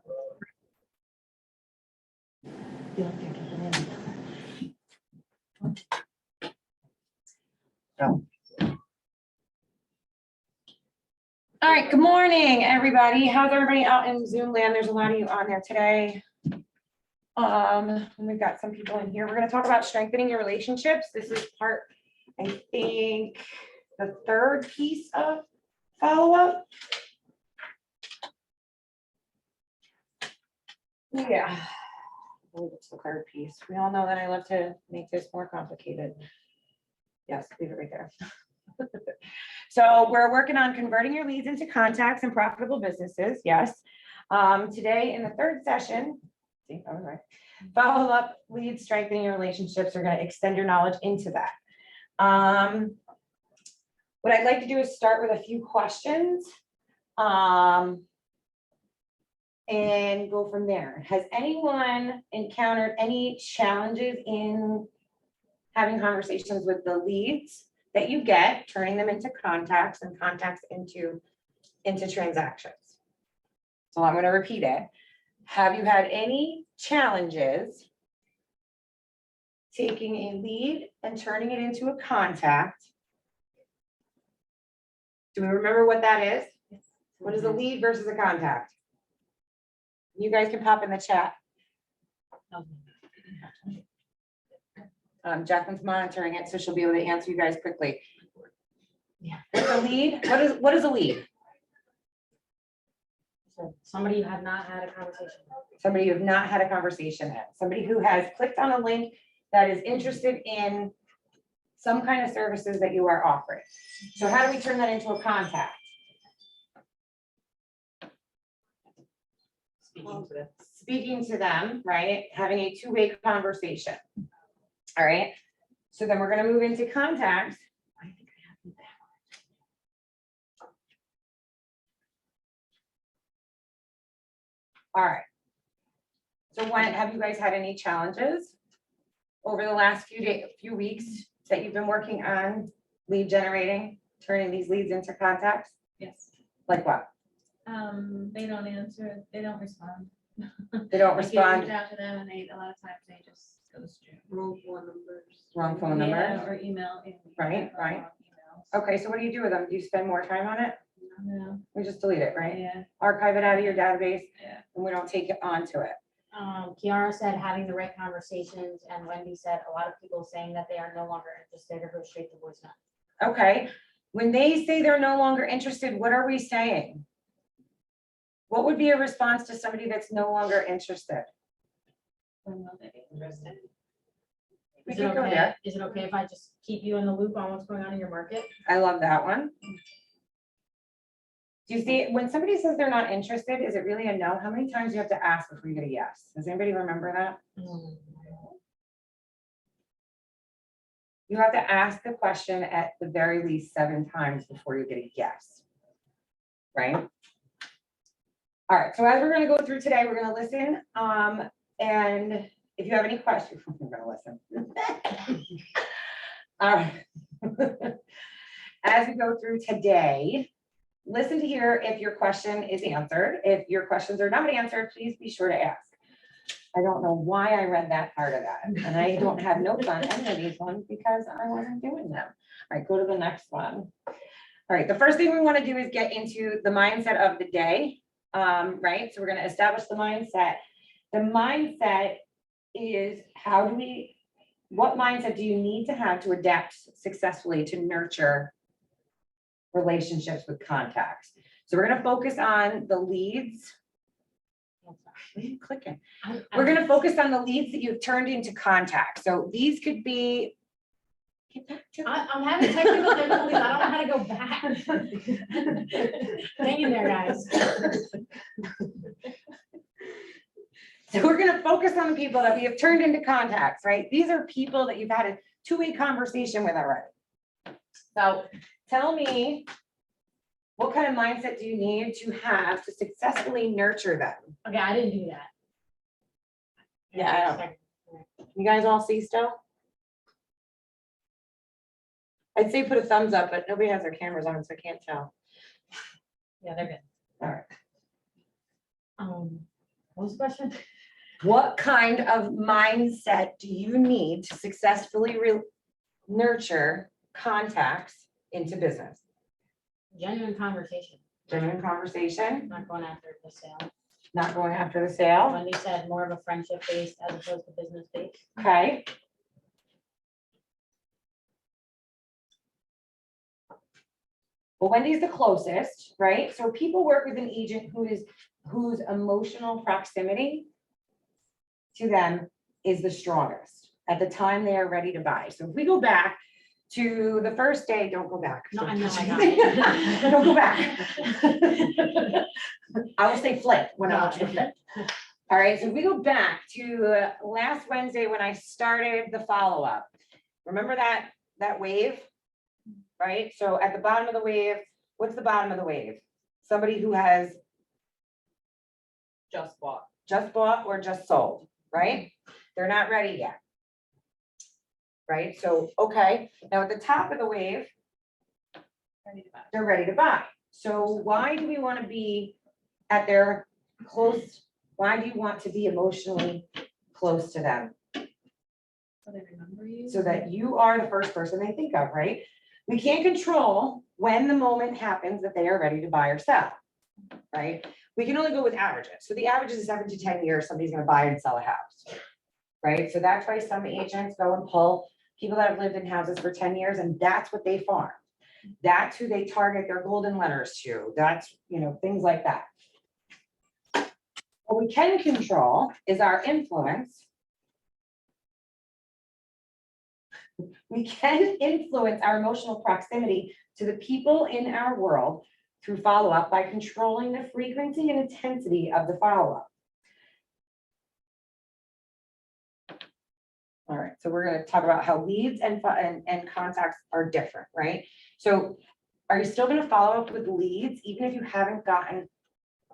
All right, good morning, everybody. How's everybody out in Zoom land? There's a lot of you on there today. We've got some people in here. We're going to talk about strengthening your relationships. This is part, I think, the third piece of follow-up. Yeah, I believe it's the third piece. We all know that I love to make this more complicated. Yes, leave it right there. So we're working on converting your leads into contacts and profitable businesses. Yes. Today in the third session, see, I was right. Follow up leads, strengthening your relationships. We're going to extend your knowledge into that. What I'd like to do is start with a few questions and go from there. Has anyone encountered any challenges in having conversations with the leads that you get, turning them into contacts and contacts into transactions? So I'm going to repeat it. Have you had any challenges taking a lead and turning it into a contact? Do we remember what that is? What is a lead versus a contact? You guys can pop in the chat. Jacqueline's monitoring it, so she'll be able to answer you guys quickly. Yeah. What's a lead? What is a lead? So somebody you have not had a conversation with. Somebody you have not had a conversation with. Somebody who has clicked on a link that is interested in some kind of services that you are offering. So how do we turn that into a contact? Speaking to them, right? Having a two-way conversation. All right. So then we're going to move into contacts. I think I have them backwards. All right. So have you guys had any challenges over the last few weeks that you've been working on lead generating, turning these leads into contacts? Yes. Like what? They don't answer, they don't respond. They don't Like, you respond. reach out to them and a lot of times they just ghost you. Wrong phone numbers. Wrong phone Yeah, number. or email. Right. Emails. Okay, so what do you do with them? Do you spend more time on it? No, We just delete it, right? yeah, Archive it out of your database yeah. and we don't take it onto it. Kiara said having the right conversations, and Wendy said a lot of people saying that they are no longer interested or go straight to voicemail. Okay, when they say they're no longer interested, what are we saying? What would be a response to somebody that's no longer interested? When will they be interested? We Is it could go okay? there. Is it okay if I just keep you in the loop on what's going on in your market? I love that one. Do you see, when somebody says they're not interested, is it really a no? How many times do you have to ask before you get a yes? Does anybody remember that? You have to ask the question at the very least 7 times before you get a yes. Right? All right, so as we're going to go through today, we're going to listen. And if you have any questions, we're going to listen. All right. As we go through today, listen to hear if your question is answered. If your questions are not answered, please be sure to ask. I don't know why I read that part of that. And I don't have notes on any of these ones because I wasn't doing them. All right, go to the next one. All right, the first thing we want to do is get into the mindset of the day. Right, so we're going to establish the mindset. The mindset is what mindset do you need to have to adapt successfully to nurture relationships with contacts? So we're going to focus on the leads. What are you clicking? We're going to focus on the leads that you've turned into contacts. So these could be. Get back to I'm having technical difficulties. I don't know how to go back. Hang in there, guys. So we're going to focus on the people that we have turned into contacts, right? These are people that you've had a two-way conversation with already. So tell me, what kind of mindset do you need to have to successfully nurture them? Okay, I didn't do that. Yeah, I don't. You guys all see still? I'd say put a thumbs up, but nobody has their cameras on, so I can't tell. Yeah, they're good. All right. What was the question? What kind of mindset do you need to successfully nurture contacts into business? Genuine conversation, Genuine conversation, not going after the sale. not going after the sale. Wendy said more of a friendship based as opposed to business based. Okay. Well, Wendy's the closest, right? So people work with an agent whose emotional proximity to them is the strongest at the time they are ready to buy. So if we go back to the first day, don't go back. No, I know, I got it. Don't go back. I will say flip when I want you to flip. All right, so if we go back to last Wednesday when I started the follow-up, remember that wave? Right? So at the bottom of the wave, what's the bottom of the wave? Somebody who has Just bought. or just sold, right? They're not ready yet. Right? So, okay, now at the top of the wave, Ready to buy. they're ready to buy. So why do we want to be at their close? Why do you want to be emotionally close to them? So they remember you. So that you are the first person they think of, right? We can't control when the moment happens that they are ready to buy or sell, right? We can only go with averages. So the average is 7 to 10 years, somebody's gonna buy and sell a house, right? So that's why some agents go and pull people that have lived in houses for 10 years, and that's what they farm. That's who they target their golden letters to. That's, things like that. What we can control is our influence. We can influence our emotional proximity to the people in our world through follow-up by controlling the frequency and intensity of the follow-up. All right, so we're going to talk about how leads and contacts are different, right? So are you still going to follow up with leads even if you haven't gotten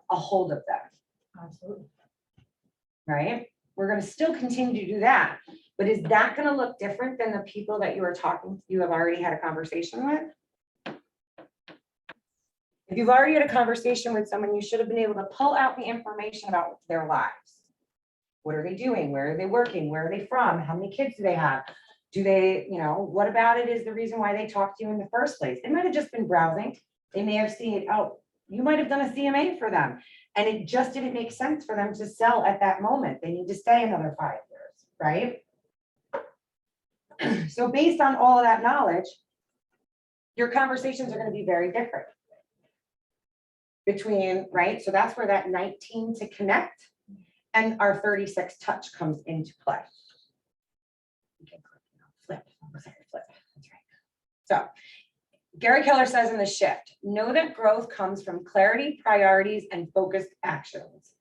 a hold of them? Absolutely. Right? We're going to still continue to do that. But is that going to look different than the people that you have already had a conversation with? If you've already had a conversation with someone, you should have been able to pull out the information about their lives. What are they doing? Where are they working? Where are they from? How many kids do they have? Do they, what about it is the reason why they talked to you in the first place? They might have just been browsing. They may have seen, oh, you might have done a CMA for them. And it just didn't make sense for them to sell at that moment. They need to stay another 5 years, right? So based on all of that knowledge, your conversations are going to be very different right? So that's where that 19 to connect and our 36 touch comes into play. Flip. That's right. So Gary Keller says in The Shift, know that growth comes from clarity, priorities, and focused actions.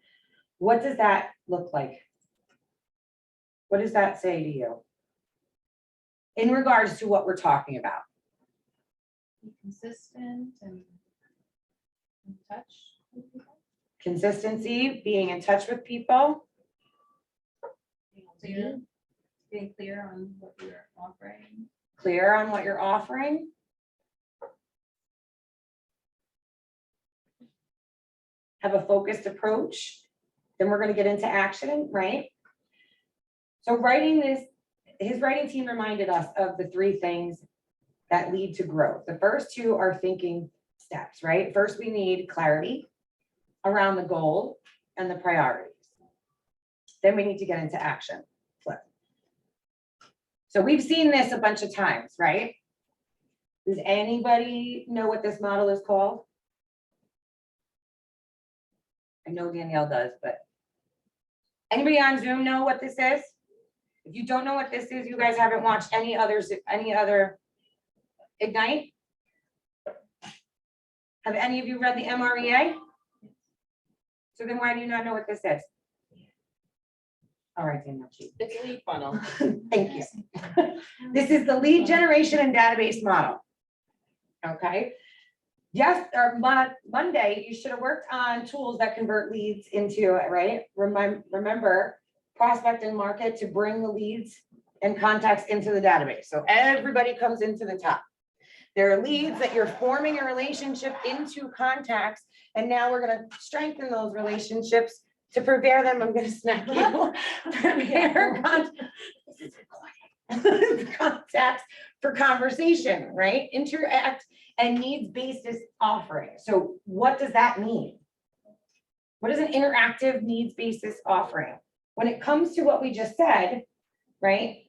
What does that look like? What does that say to you? In regards to what we're talking about. Be consistent and in touch with people. Consistency, being in touch with people, Being clear on what you're offering. clear on what you're offering. Have a focused approach. Then we're going to get into action, right? So his writing team reminded us of the 3 things that lead to growth. The first 2 are thinking steps, right? First, we need clarity around the goal and the priorities. Then we need to get into action. Flip. So we've seen this a bunch of times, right? Does anybody know what this model is called? I know Danielle does, but anybody on Zoom know what this is? If you don't know what this is, you guys haven't watched any other Ignite? Have any of you read the MREA? So then why do you not know what this is? All right, Danielle. It's a lead funnel. Thank you. This is the lead generation and database model. Okay. Yes, or Monday, you should have worked on tools that convert leads into it, right? Remember, prospect and market to bring the leads and contacts into the database. So everybody comes into the top. There are leads that you're forming a relationship into contacts, and now we're going to strengthen those relationships to prepare them, I'm gonna smack you. Prepare contacts for conversation, right? Interact and needs-based offering. So what does that mean? What is an interactive needs-based offering? When it comes to what we just said, right?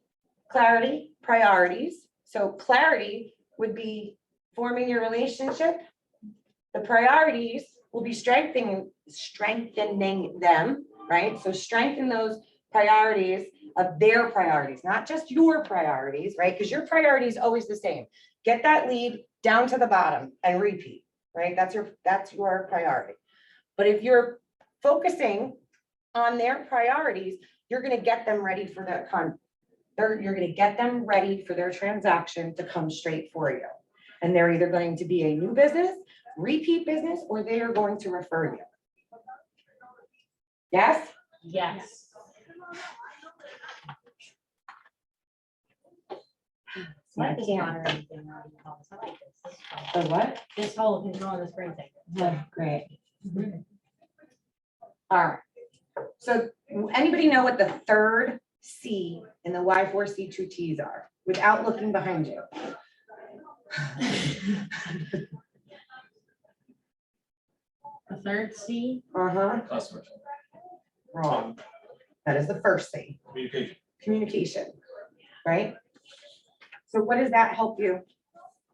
Clarity, priorities. So clarity would be forming your relationship. The priorities will be strengthening them, right? So strengthen those priorities of their priorities, not just your priorities, right? Because your priority is always the same. Get that lead down to the bottom and repeat, right? That's your priority. But if you're focusing on their priorities, you're going to get them ready for that you're going to get them ready for their transaction to come straight for you. And they're either going to be a new business, repeat business, or they are going to refer you. Yes? Yes. I Like this can't. water or anything, or anything else. I like this. This is fun. The what? This whole control the spring thing. Yeah, great. All right. So anybody know what the third C in the Y4C2Ts are without looking behind you? The third C, Uh-huh, Customers, wrong. That is the first C, communication, communication, right? So what does that help you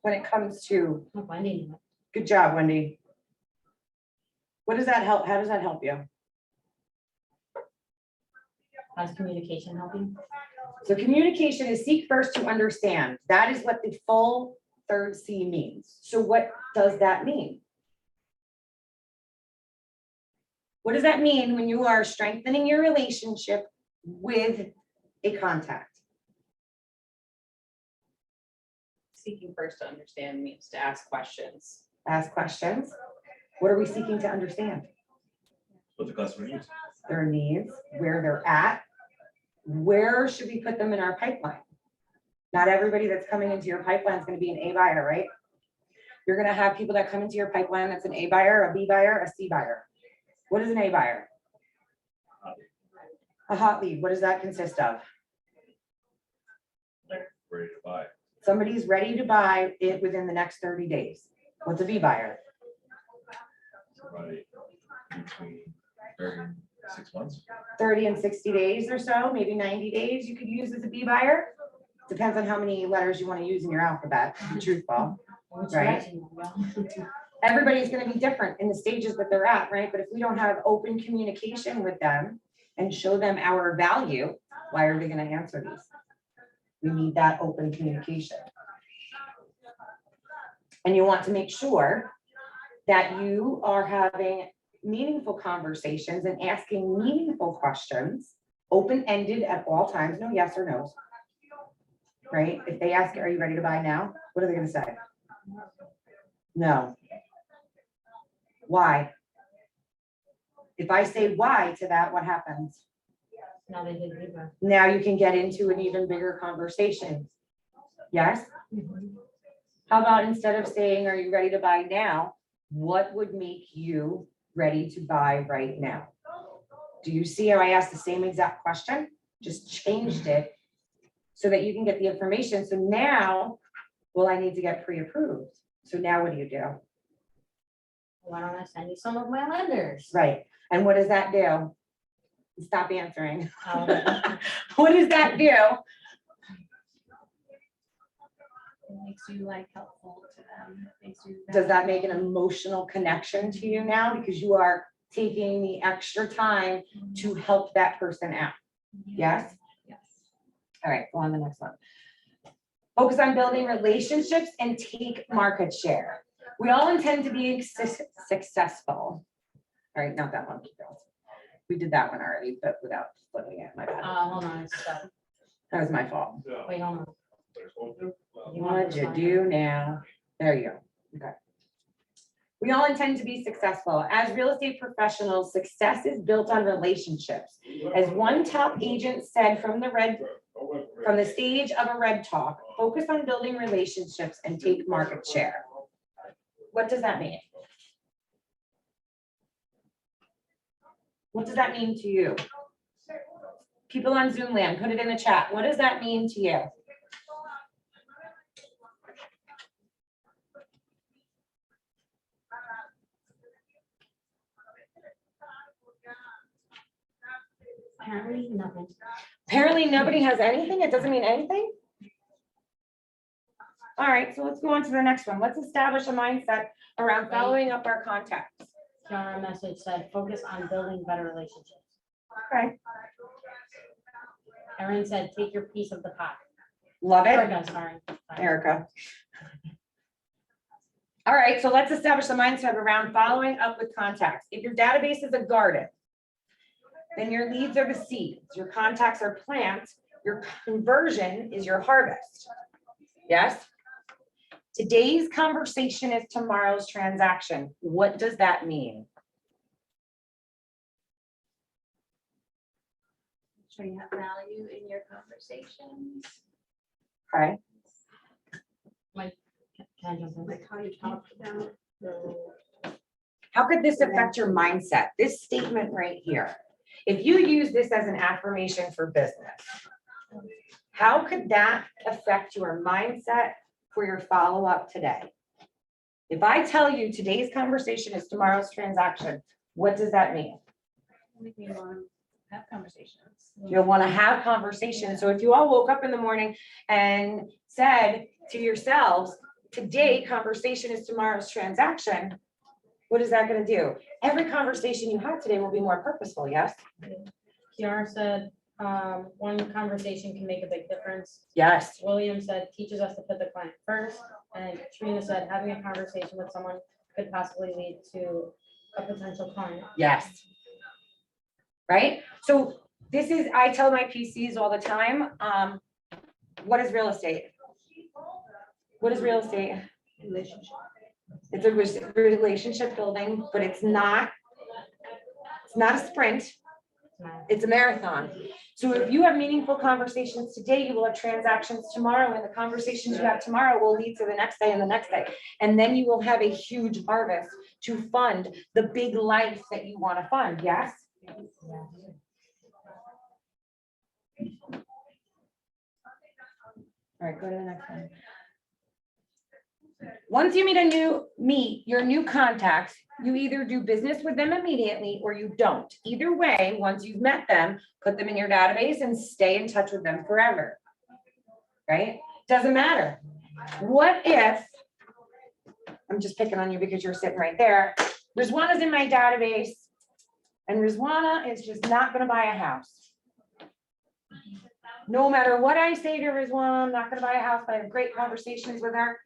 when it comes to, oh, Wendy knew it. good job, Wendy. What does that help? How does that help you? How's communication helping? So communication is seek first to understand. That is what the full third C means. So what does that mean? What does that mean when you are strengthening your relationship with a contact? Seeking first to understand means to ask questions. Ask questions. What are we seeking to understand? what the customer needs. Their needs, where they're at. Where should we put them in our pipeline? Not everybody that's coming into your pipeline is going to be an A buyer, right? You're going to have people that come into your pipeline that's an A buyer, a B buyer, a C buyer. What is an A buyer? A hot lead. What does that consist of? Ready to buy. Somebody's ready to buy it within the next 30 days. What's a B buyer? Somebody between 30 and 6 months. 30 and 60 days or so, maybe 90 days you could use as a B buyer. Depends on how many letters you want to use in your alphabet, to be truthful. Which Right. direction you wanna go? Everybody's going to be different in the stages that they're at, right? But if we don't have open communication with them and show them our value, why are they going to answer these? We need that open communication. And you want to make sure that you are having meaningful conversations and asking meaningful questions, open-ended at all times, no yes or no's. Right? If they ask, are you ready to buy now? What are they going to say? No. Why? If I say why to that, what happens? No, they didn't either. Now you can get into an even bigger conversation. Yes? How about instead of saying, are you ready to buy now? What would make you ready to buy right now? Do you see how I asked the same exact question? Just changed it so that you can get the information. So now, well, I need to get pre-approved. So now what do you do? Why don't I send you some of my lenders? Right. And what does that do? Stop answering. Oh, What does that do? It makes you like helpful to them. It makes you. Does that make an emotional connection to you now? Because you are taking the extra time to help that person out. Yes? Yes. All right, go on the next one. Focus on building relationships and take market share. We all intend to be successful. All right, not that one. Keep going. We did that one already, but without flipping it. My bad. hold on, stop. That was my fault. Wait, hold on. What'd you do now? There you go. Okay. We all intend to be successful. As real estate professionals, success is built on relationships. As one top agent said from the stage of a Red Talk, focus on building relationships and take market share. What does that mean? What does that mean to you? People on Zoom land, put it in the chat. What does that mean to you? Apparently nothing. Apparently nobody has anything. It doesn't mean anything. All right, so let's go on to the next one. Let's establish a mindset around following up our contacts. Kiara message said, focus on building better relationships. Okay, Erin said, take your piece of the pie. love it, Erica, sorry. Erica. All right, so let's establish the mindset around following up with contacts. If your database is a garden, then your leads are the seeds, your contacts are plants, your conversion is your harvest. Yes? Today's conversation is tomorrow's transaction. What does that mean? Sure you have value in your conversations. Okay, Can I jump in? Like how you talk to them. how could this affect your mindset? This statement right here. If you use this as an affirmation for business, how could that affect your mindset for your follow-up today? If I tell you today's conversation is tomorrow's transaction, what does that mean? Make me want to have conversations. You'll want to have conversations. So if you all woke up in the morning and said to yourselves, today conversation is tomorrow's transaction, what is that going to do? Every conversation you have today will be more purposeful, yes? Kiara said, one conversation can make a big difference. Yes. William said, teaches us to put the client first. And Trina said, having a conversation with someone could possibly lead to a potential client. Yes. Right? So this is, I tell my PCs all the time, what is real estate? What is real estate? Relationship. It's a relationship building, but it's not a sprint, it's a marathon. So if you have meaningful conversations today, you will have transactions tomorrow, and the conversations you have tomorrow will lead to the next day and the next day. And then you will have a huge harvest to fund the big life that you want to fund, yes? All right, go to the next one. Once you meet your new contacts, you either do business with them immediately or you don't. Either way, once you've met them, put them in your database and stay in touch with them forever. Right? Doesn't matter. What if, I'm just picking on you because you're sitting right there. Rizwana's in my database and Rizwana is just not going to buy a house. No matter what I say to Rizwana, I'm not going to buy a house, but I have great conversations with her.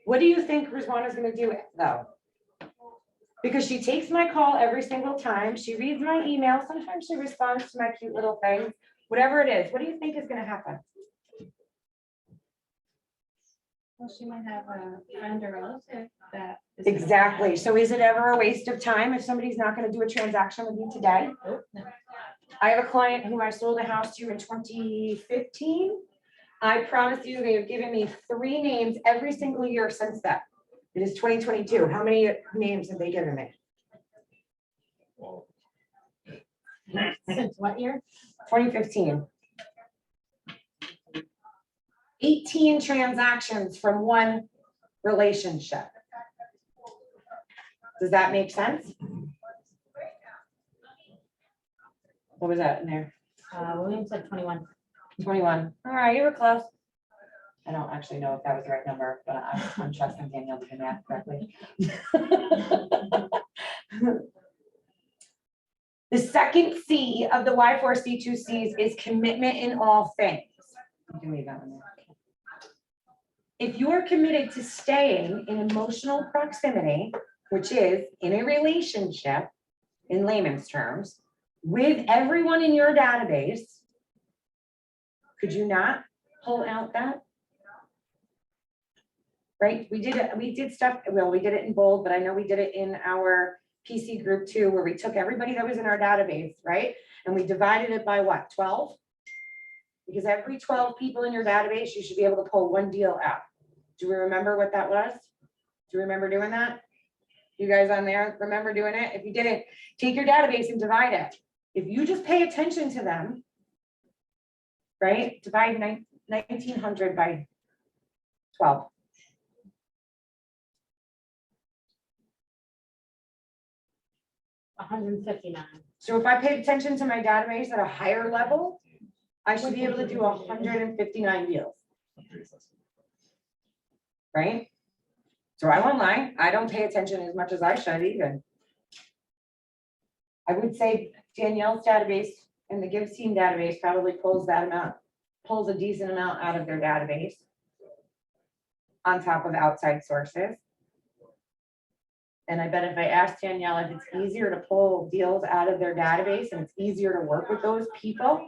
What do you think Rizwana is going to do though? Because she takes my call every single time. She reads my email. Sometimes she responds to my cute little things, whatever it is. What do you think is going to happen? Well, she might have a friend or relative that. is- Exactly. So is it ever a waste of time if somebody's not going to do a transaction with you today? Nope, no. I have a client who I sold a house to in 2015. I promise you, they have given me 3 names every single year since that. It is 2022. How many names have they given me? Well, Since what year? 2015. 18 transactions from one relationship. Does that make sense? What was that in there? William said 21. 21. All right, you were close. I don't actually know if that was the right number, but I'm trusting Danielle to do math correctly. The second C of the Y4C2Cs is commitment in all things. You can leave that one there. If you're committed to staying in emotional proximity, which is in a relationship, in layman's terms, with everyone in your database, could you not pull out that? Right, we did stuff, well, we did it in bold, but I know we did it in our PC group too, where we took everybody that was in our database, right? And we divided it by what, 12? Because every 12 people in your database, you should be able to pull one deal out. Do we remember what that was? Do you remember doing that? You guys on there, remember doing it? If you didn't, take your database and divide it. If you just pay attention to them, right? Divide 1900 by 12. $159. So if I paid attention to my database at a higher level, I should be able to do 159 deals, right? So I won't lie, I don't pay attention as much as I should even. I would say Danielle's database and the Gives Team database probably pulls a decent amount out of their database on top of outside sources. And I bet if I asked Danielle if it's easier to pull deals out of their database and it's easier to work with those people,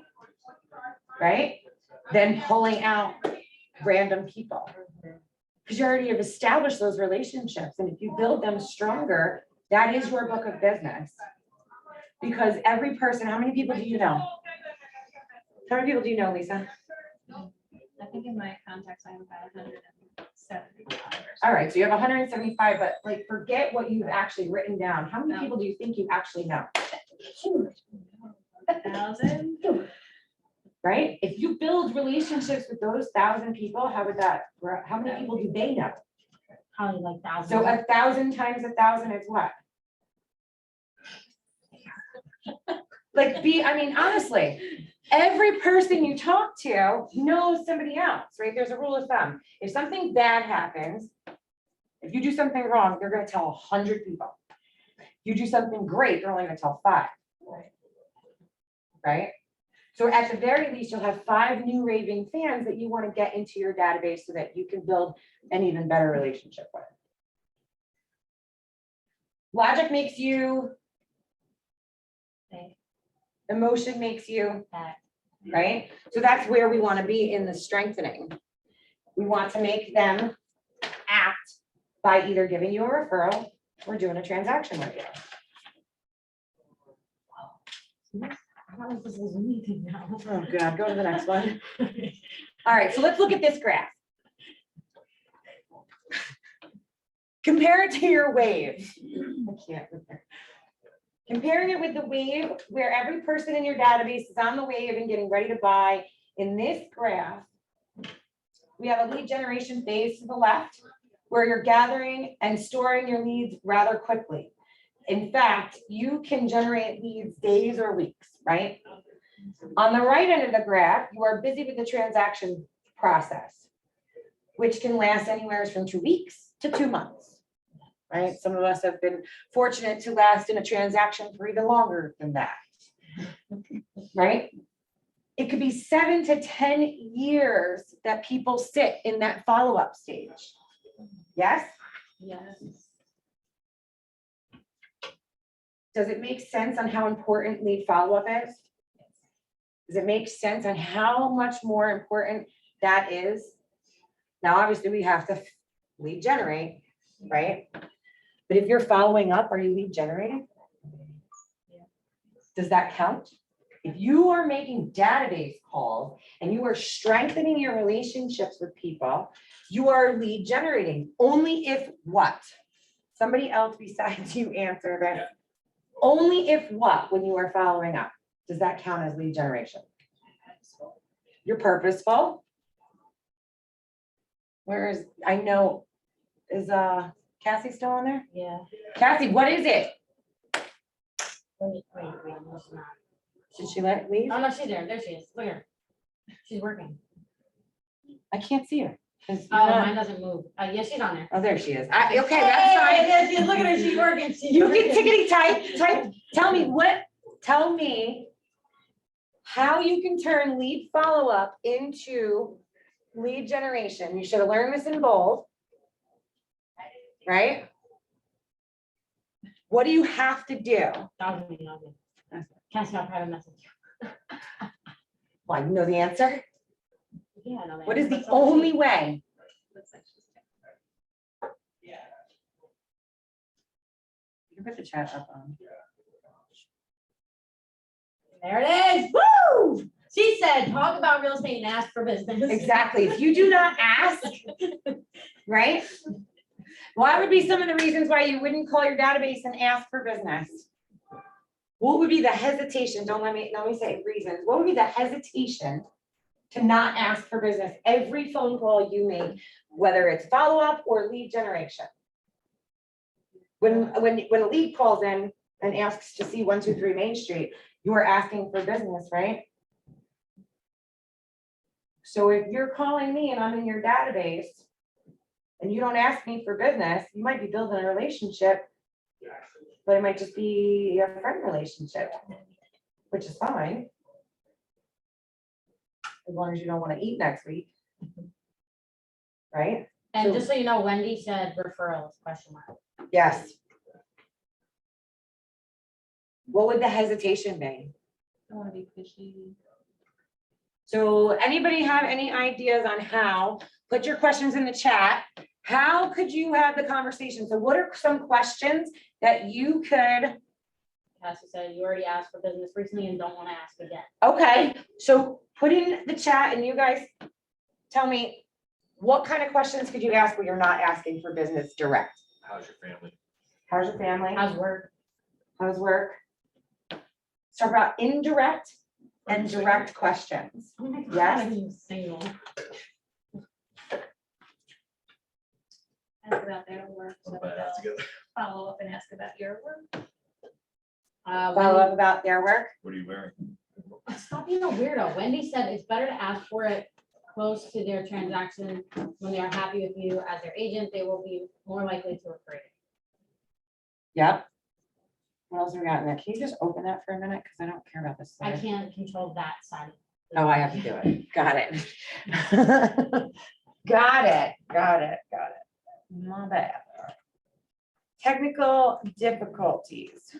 right? Than pulling out random people. Because you already have established those relationships. And if you build them stronger, that is your book of business. Because every person, how many people do you know? How many people do you know, Lisa? I think in my contacts, I have about 175. All right, so you have 175, but like, forget what you've actually written down. How many people do you think you actually know? 1,000. Right? If you build relationships with those 1,000 people, how would that, how many people do they know? Probably like thousands. So 1,000 times 1,000 is what? Like I mean, honestly, every person you talk to knows somebody else, right? There's a rule of thumb. If something bad happens, if you do something wrong, they're gonna tell 100 people. You do something great, they're only gonna tell 5. Right? So at the very least, you'll have 5 new raving fans that you want to get into your database so that you can build an even better relationship with. Logic makes you, Okay. emotion makes you, Okay. right? So that's where we want to be in the strengthening. We want to make them act by either giving you a referral or doing a transaction with you. I don't know if this is anything now. Oh God, go to the next one. All right, so let's look at this graph. Compare it to your wave. I can't. Comparing it with the wave, where every person in your database is on the wave and getting ready to buy. In this graph, we have a lead generation phase to the left, where you're gathering and storing your leads rather quickly. In fact, you can generate leads days or weeks, right? On the right end of the graph, you are busy with the transaction process, which can last anywhere from 2 weeks to 2 months, right? Some of us have been fortunate to last in a transaction for even longer than that, right? It could be 7 to 10 years that people sit in that follow-up stage. Yes? Yes. Does it make sense on how important lead follow-up is? Does it make sense on how much more important that is? Now, obviously, we have to lead generate, right? But if you're following up, are you lead generating? Does that count? If you are making database calls and you are strengthening your relationships with people, you are lead generating. Only if what? Somebody else besides you answer this. Only if what, when you are following up, does that count as lead generation? You're purposeful. Where is, I know, is Cassie still on there? Yeah. Cassie, what is it? Wait, no, she's not. Did she let it leave? Oh, no, she's there. There she is. Look at her. She's working. I can't see her. 'Cause Oh, you're not- mine doesn't move. Yeah, she's on there. Oh, there she is. Okay, that's fine. There she is. Look at her. She's working. She's You can working. tickety type. Tell me how you can turn lead follow-up into lead generation. You should have learned this in bold. Right? What do you have to do? Dog me, dog me. Cassie, I'll private message. Well, you know the answer. Yeah, I know that. What is the That's all she- only way? You can put the chat up on. There it is. Woo! She said, talk about real estate and ask for business. Exactly. If you do not ask, right? What would be some of the reasons why you wouldn't call your database and ask for business? What would be the hesitation? Don't let me say reasons. What would be the hesitation to not ask for business? Every phone call you make, whether it's follow-up or lead generation. When a lead calls in and asks to see 123 Main Street, you are asking for business, right? So if you're calling me and I'm in your database and you don't ask me for business, you might be building a relationship, but it might just be a friend relationship, which is fine. As long as you don't want to eat next week. Right? And just so you know, Wendy said referrals, question mark. Yes. What would the hesitation be? I want to be fishy. So anybody have any ideas on how, put your questions in the chat. How could you have the conversation? So what are some questions that you could, Cassie said you already asked for business recently and don't want to ask again. okay, so put in the chat and you guys tell me, what kind of questions could you ask where you're not asking for business direct? How's your family? How's your family? How's work? How's work? Start about indirect Are and you single? direct questions. Oh my God, Yes. I'm single. Ask about their work. so Put my ass they'll together. Follow up and ask about your work. Follow up about their work. What are you wearing? Stop being a weirdo. Wendy said it's better to ask for it close to their transaction. When they are happy with you as their agent, they will be more likely to refer it. Yep. What else have we got in there? Can you just open that for a minute? Because I don't care about this. I slide. can't control that side. Oh, I have to do it. Got it. Got it. Got it. Got it. My bad. Technical difficulties.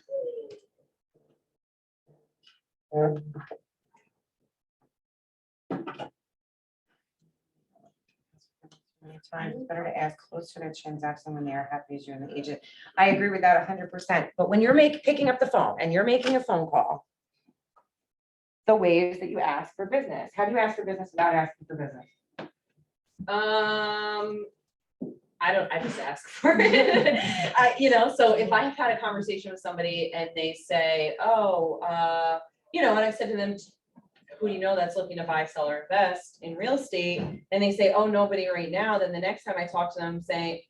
Times it's better to ask close to their transaction when they are happy as you and the agent. I agree with that 100%. But when you're picking up the phone and you're making a phone call, the ways that you ask for business. How do you ask for business without asking for business? I just ask for it. So if I've had a conversation with somebody and they say, oh, and I've said to them, who do you know that's looking to buy, sell, or invest in real estate? And they say, oh, nobody right now. Then the next time I talk to them, saying,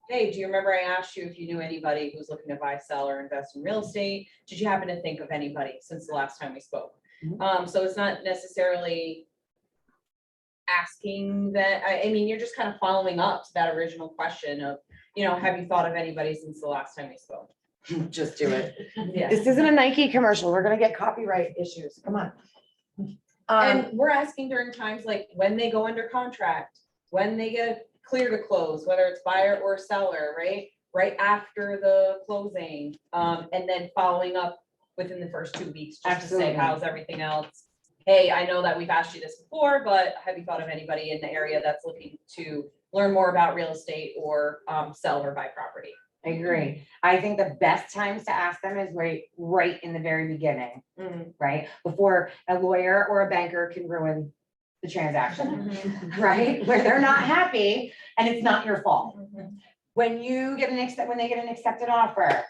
hey, do you remember I asked you if you knew anybody who's looking to buy, sell, or invest in real estate? Did you happen to think of anybody since the last time we spoke? So it's not necessarily asking that. I mean, you're just kind of following up to that original question of, have you thought of anybody since the last time we spoke? Just do it. Yeah. This isn't a Nike commercial. We're gonna get copyright issues. Come on. And we're asking during times like when they go under contract, when they get clear to close, whether it's buyer or seller, right? Right after the closing, and then following up within the first 2 weeks, just to Absolutely. say, how's everything else? Hey, I know that we've asked you this before, but have you thought of anybody in the area that's looking to learn more about real estate or sell or buy property? I agree. I think the best times to ask them is right in the very beginning, right? Before a lawyer or a banker can ruin the transaction, right? Where they're not happy and it's not your fault. When they get an accepted offer,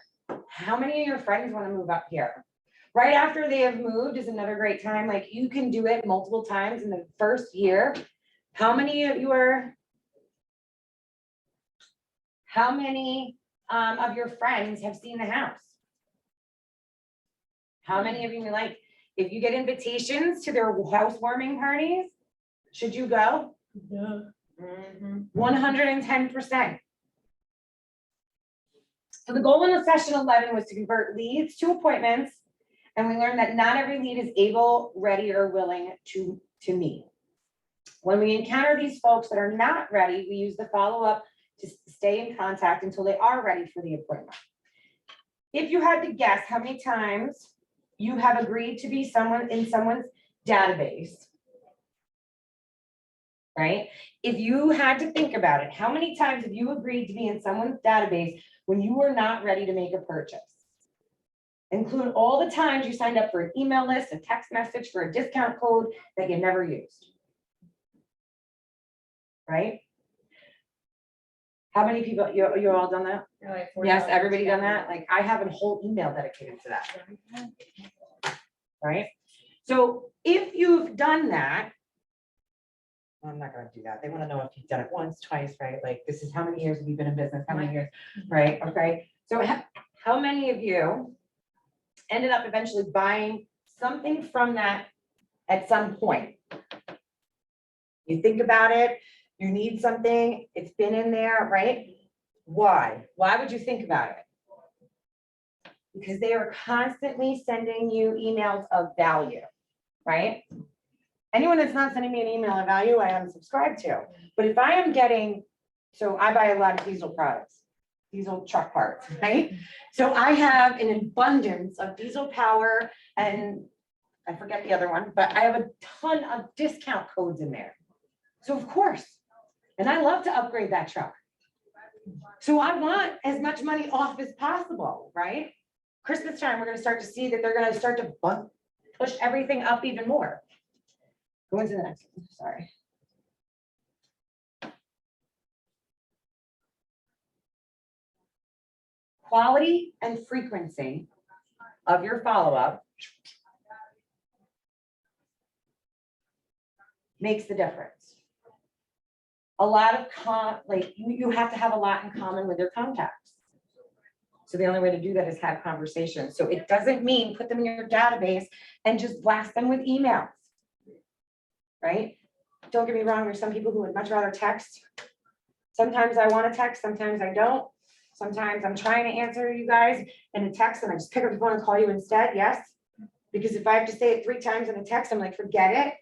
how many of your friends want to move up here? Right after they have moved is another great time. Like you can do it multiple times in the first year. How many of your friends have seen the house? How many of you if you get invitations to their housewarming parties, should you go? Yeah. 110%. So the goal in session 11 was to convert leads to appointments. And we learned that not every lead is able, ready, or willing to meet. When we encounter these folks that are not ready, we use the follow-up to stay in contact until they are ready for the appointment. If you had to guess how many times you have agreed to be someone in someone's database, right? If you had to think about it, how many times have you agreed to be in someone's database when you were not ready to make a purchase? Include all the times you signed up for an email list, a text message for a discount code that you never used. Right? How many people, you all done that? They're like $40 Yes, everybody done check. that? Like, I have a whole email dedicated to that. Right? So if you've done that, I'm not gonna do that. They wanna know if you've done it once, twice, right? Like, this is how many years have you been in business? How many years? Right, okay? So how many of you ended up eventually buying something from that at some point? You think about it, you need something, it's been in there, right? Why? Why would you think about it? Because they are constantly sending you emails of value, right? Anyone that's not sending me an email of value, I unsubscribe to. But if I am getting, so I buy a lot of diesel products, diesel truck parts, right? So I have an abundance of diesel power and I forget the other one, but I have a ton of discount codes in there. So of course, and I love to upgrade that truck. So I want as much money off as possible, right? Christmas time, we're gonna start to see that they're gonna start to push everything up even more. Go into the next one, sorry. Quality and frequency of your follow-up makes the difference. A lot of you have to have a lot in common with your contacts. So the only way to do that is have conversations. So it doesn't mean put them in your database and just blast them with emails. Right? Don't get me wrong, there's some people who would much rather text. Sometimes I want to text, sometimes I don't. Sometimes I'm trying to answer you guys in a text and I just pick up the phone and call you instead, yes? Because if I have to say it 3 times in a text, I'm like, forget it.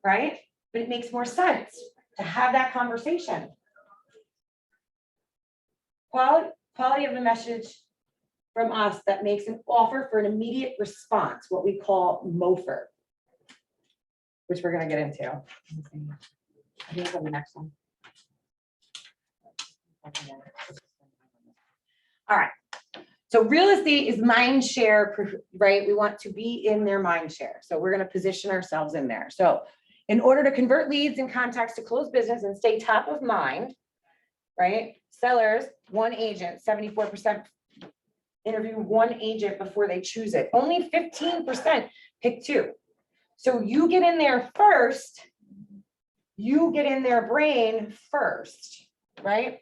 Right? But it makes more sense to have that conversation. Quality of the message from us that makes an offer for an immediate response, what we call MOFR, which we're going to get into. I think on the next one. All right. So real estate is mind share, right? We want to be in their mind share. So we're going to position ourselves in there. So in order to convert leads and contacts to close business and stay top of mind, right? Sellers, 1 agent, 74% interview 1 agent before they choose it. Only 15% pick 2. So you get in there first, you get in their brain first, right?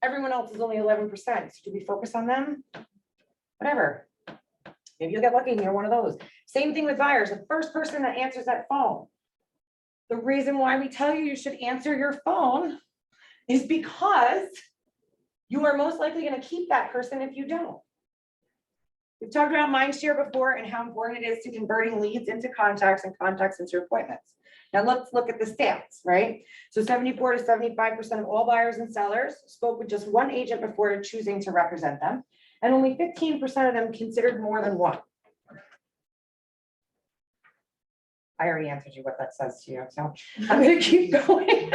Everyone else is only 11%. So do we focus on them? Whatever. Maybe you'll get lucky and you're one of those. Same thing with buyers. The first person that answers that phone. The reason why we tell you you should answer your phone is because you are most likely going to keep that person if you don't. We've talked about mind share before and how important it is to converting leads into contacts and contacts into appointments. Now let's look at the stats, right? So 74 to 75% of all buyers and sellers spoke with just 1 agent before choosing to represent them, and only 15% of them considered more than 1. I already answered you what that says to you, so I'm going to keep going.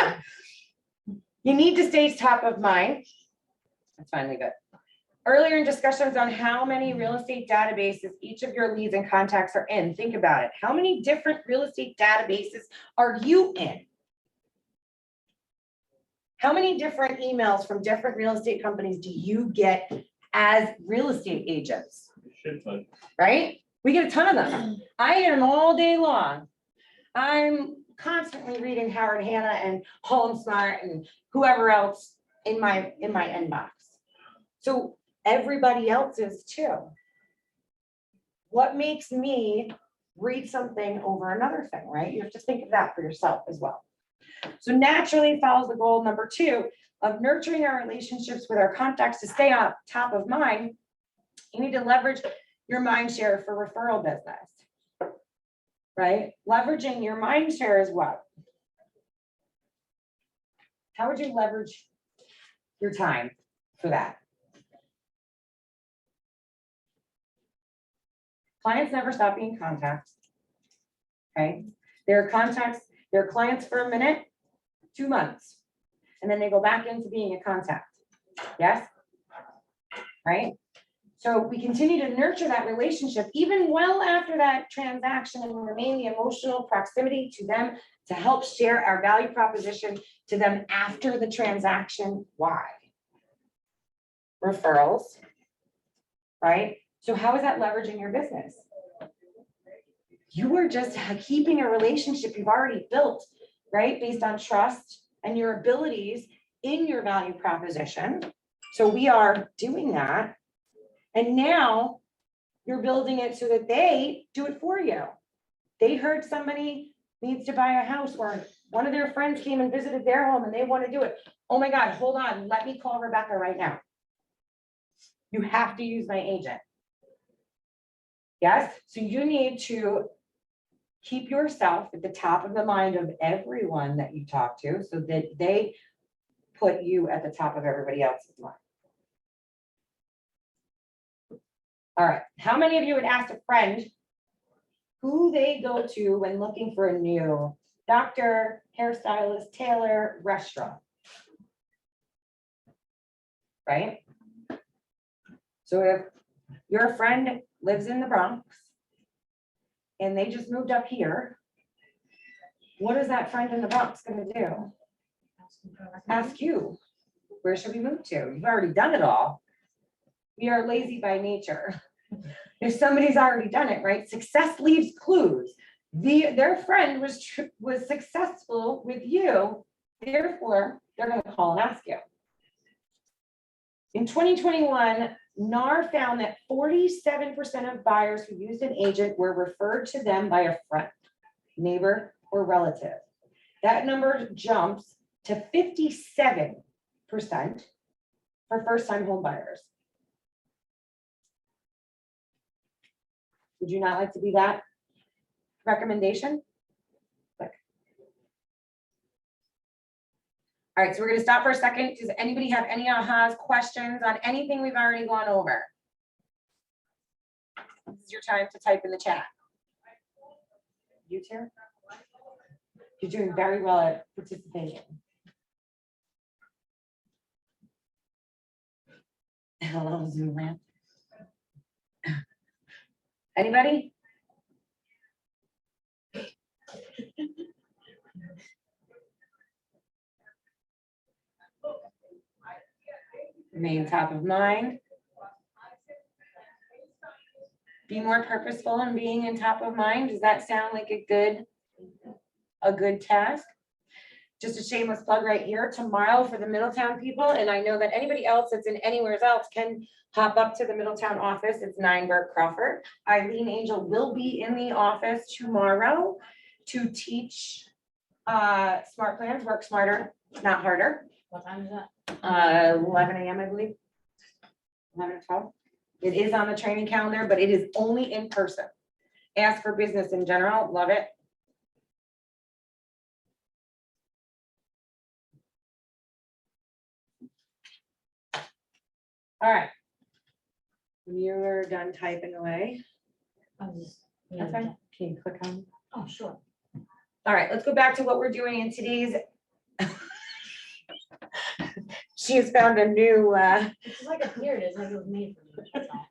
You need to stay top of mind. That's finally good. Earlier in discussions on how many real estate databases each of your leads and contacts are in, think about it. How many different real estate databases are you in? How many different emails from different real estate companies do you get as real estate agents? Right? We get a ton of them. I get them all day long. I'm constantly reading Howard Hanna and HomeSmart and whoever else in my inbox. So everybody else is too. What makes me read something over another thing, right? You have to think of that for yourself as well. So naturally follows the goal number 2 of nurturing our relationships with our contacts to stay on top of mind. You need to leverage your mind share for referral business, right? Leveraging your mind share as well. How would you leverage your time for that? Clients never stop being contacts. Okay, they're contacts, they're clients for a minute, 2 months, and then they go back into being a contact. Yes, right? So we continue to nurture that relationship even well after that transaction and remain the emotional proximity to them to help share our value proposition to them after the transaction. Why? Referrals, right? So how is that leveraging your business? You are just keeping a relationship you've already built, right? Based on trust and your abilities in your value proposition. So we are doing that. And now you're building it so that they do it for you. They heard somebody needs to buy a house, or one of their friends came and visited their home and they want to do it. Oh my God, hold on. Let me call Rebecca right now. You have to use my agent. Yes, so you need to keep yourself at the top of the mind of everyone that you talk to so that they put you at the top of everybody else's mind. All right, how many of you would ask a friend who they go to when looking for a new doctor, hairstylist, tailor, restaurant? Right? So if your friend lives in the Bronx and they just moved up here, what is that friend in the Bronx gonna do? Ask you, where should we move to? You've already done it all. We are lazy by nature. If somebody's already done it, right? Success leaves clues. Their friend was successful with you, therefore they're going to call and ask you. In 2021, NAR found that 47% of buyers who used an agent were referred to them by a friend, neighbor, or relative. That number jumps to 57% for first-time home buyers. Would you not like to be that recommendation? Click. All right, so we're going to stop for a second. Does anybody have any ahas, questions on anything we've already gone over? This is your time to type in the chat. You too? You're doing very well at participating. Hello, Zoom land. Anybody? Remain top of mind. Be more purposeful in being in top of mind. Does that sound like a good task? Just a shameless plug right here tomorrow for the Middletown people. And I know that anybody else that's in anywhere else can hop up to the Middletown office. It's 9 Burke Crawford. Eileen Angel will be in the office tomorrow to teach smart plans, work smarter, not harder. What time is that? 11 a.m. I believe. 11 or 12. It is on the training calendar, but it is only in person. Ask for business in general. Love it. All right. When you're done typing away, I was just- that's fine. Can you click on? Oh, sure. All right, let's go back to what we're doing in today's. She has found a new, It's just like a beard, it's like it was made for me, that's all.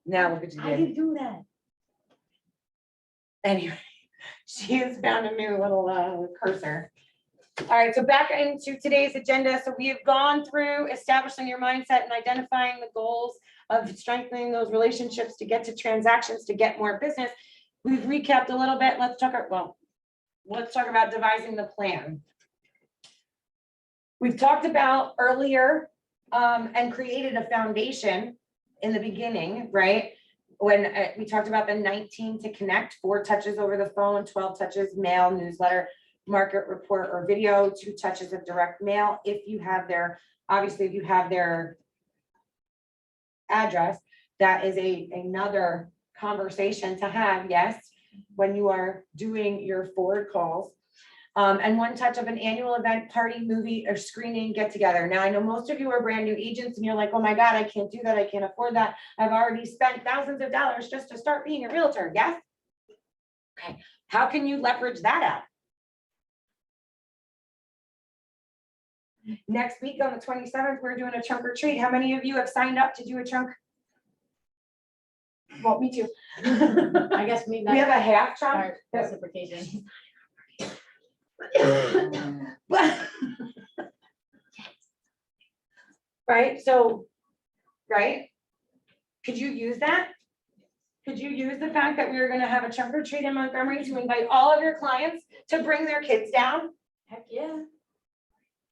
now look at How you. do you do that? Anyway, she has found a new little cursor. All right, so back into today's agenda. So we have gone through establishing your mindset and identifying the goals of strengthening those relationships to get to transactions, to get more business. We've recapped a little bit. Let's talk about devising the plan. We've talked about earlier and created a foundation in the beginning, right? When we talked about the 19 to connect, 4 touches over the phone, 12 touches mail, newsletter, market report, or video, 2 touches of direct mail. If you have their, obviously, if you have their address, that is another conversation to have, yes, when you are doing your forward calls. And 1 touch of an annual event, party, movie, or screening get together. Now, I know most of you are brand new agents and you're like, oh my God, I can't do that. I can't afford that. I've already spent thousands of dollars just to start being a realtor. Yes? Okay. How can you leverage that out? Next week on the 27th, we're doing a trunk or treat. How many of you have signed up to do a trunk? Well, me too. I guess me, We have that's a half trunk. our reciprocation. Right, so, right? Could you use that? Could you use the fact that we were gonna have a trunk or treat in Montgomery to invite all of your clients to bring their kids down? Heck, yeah.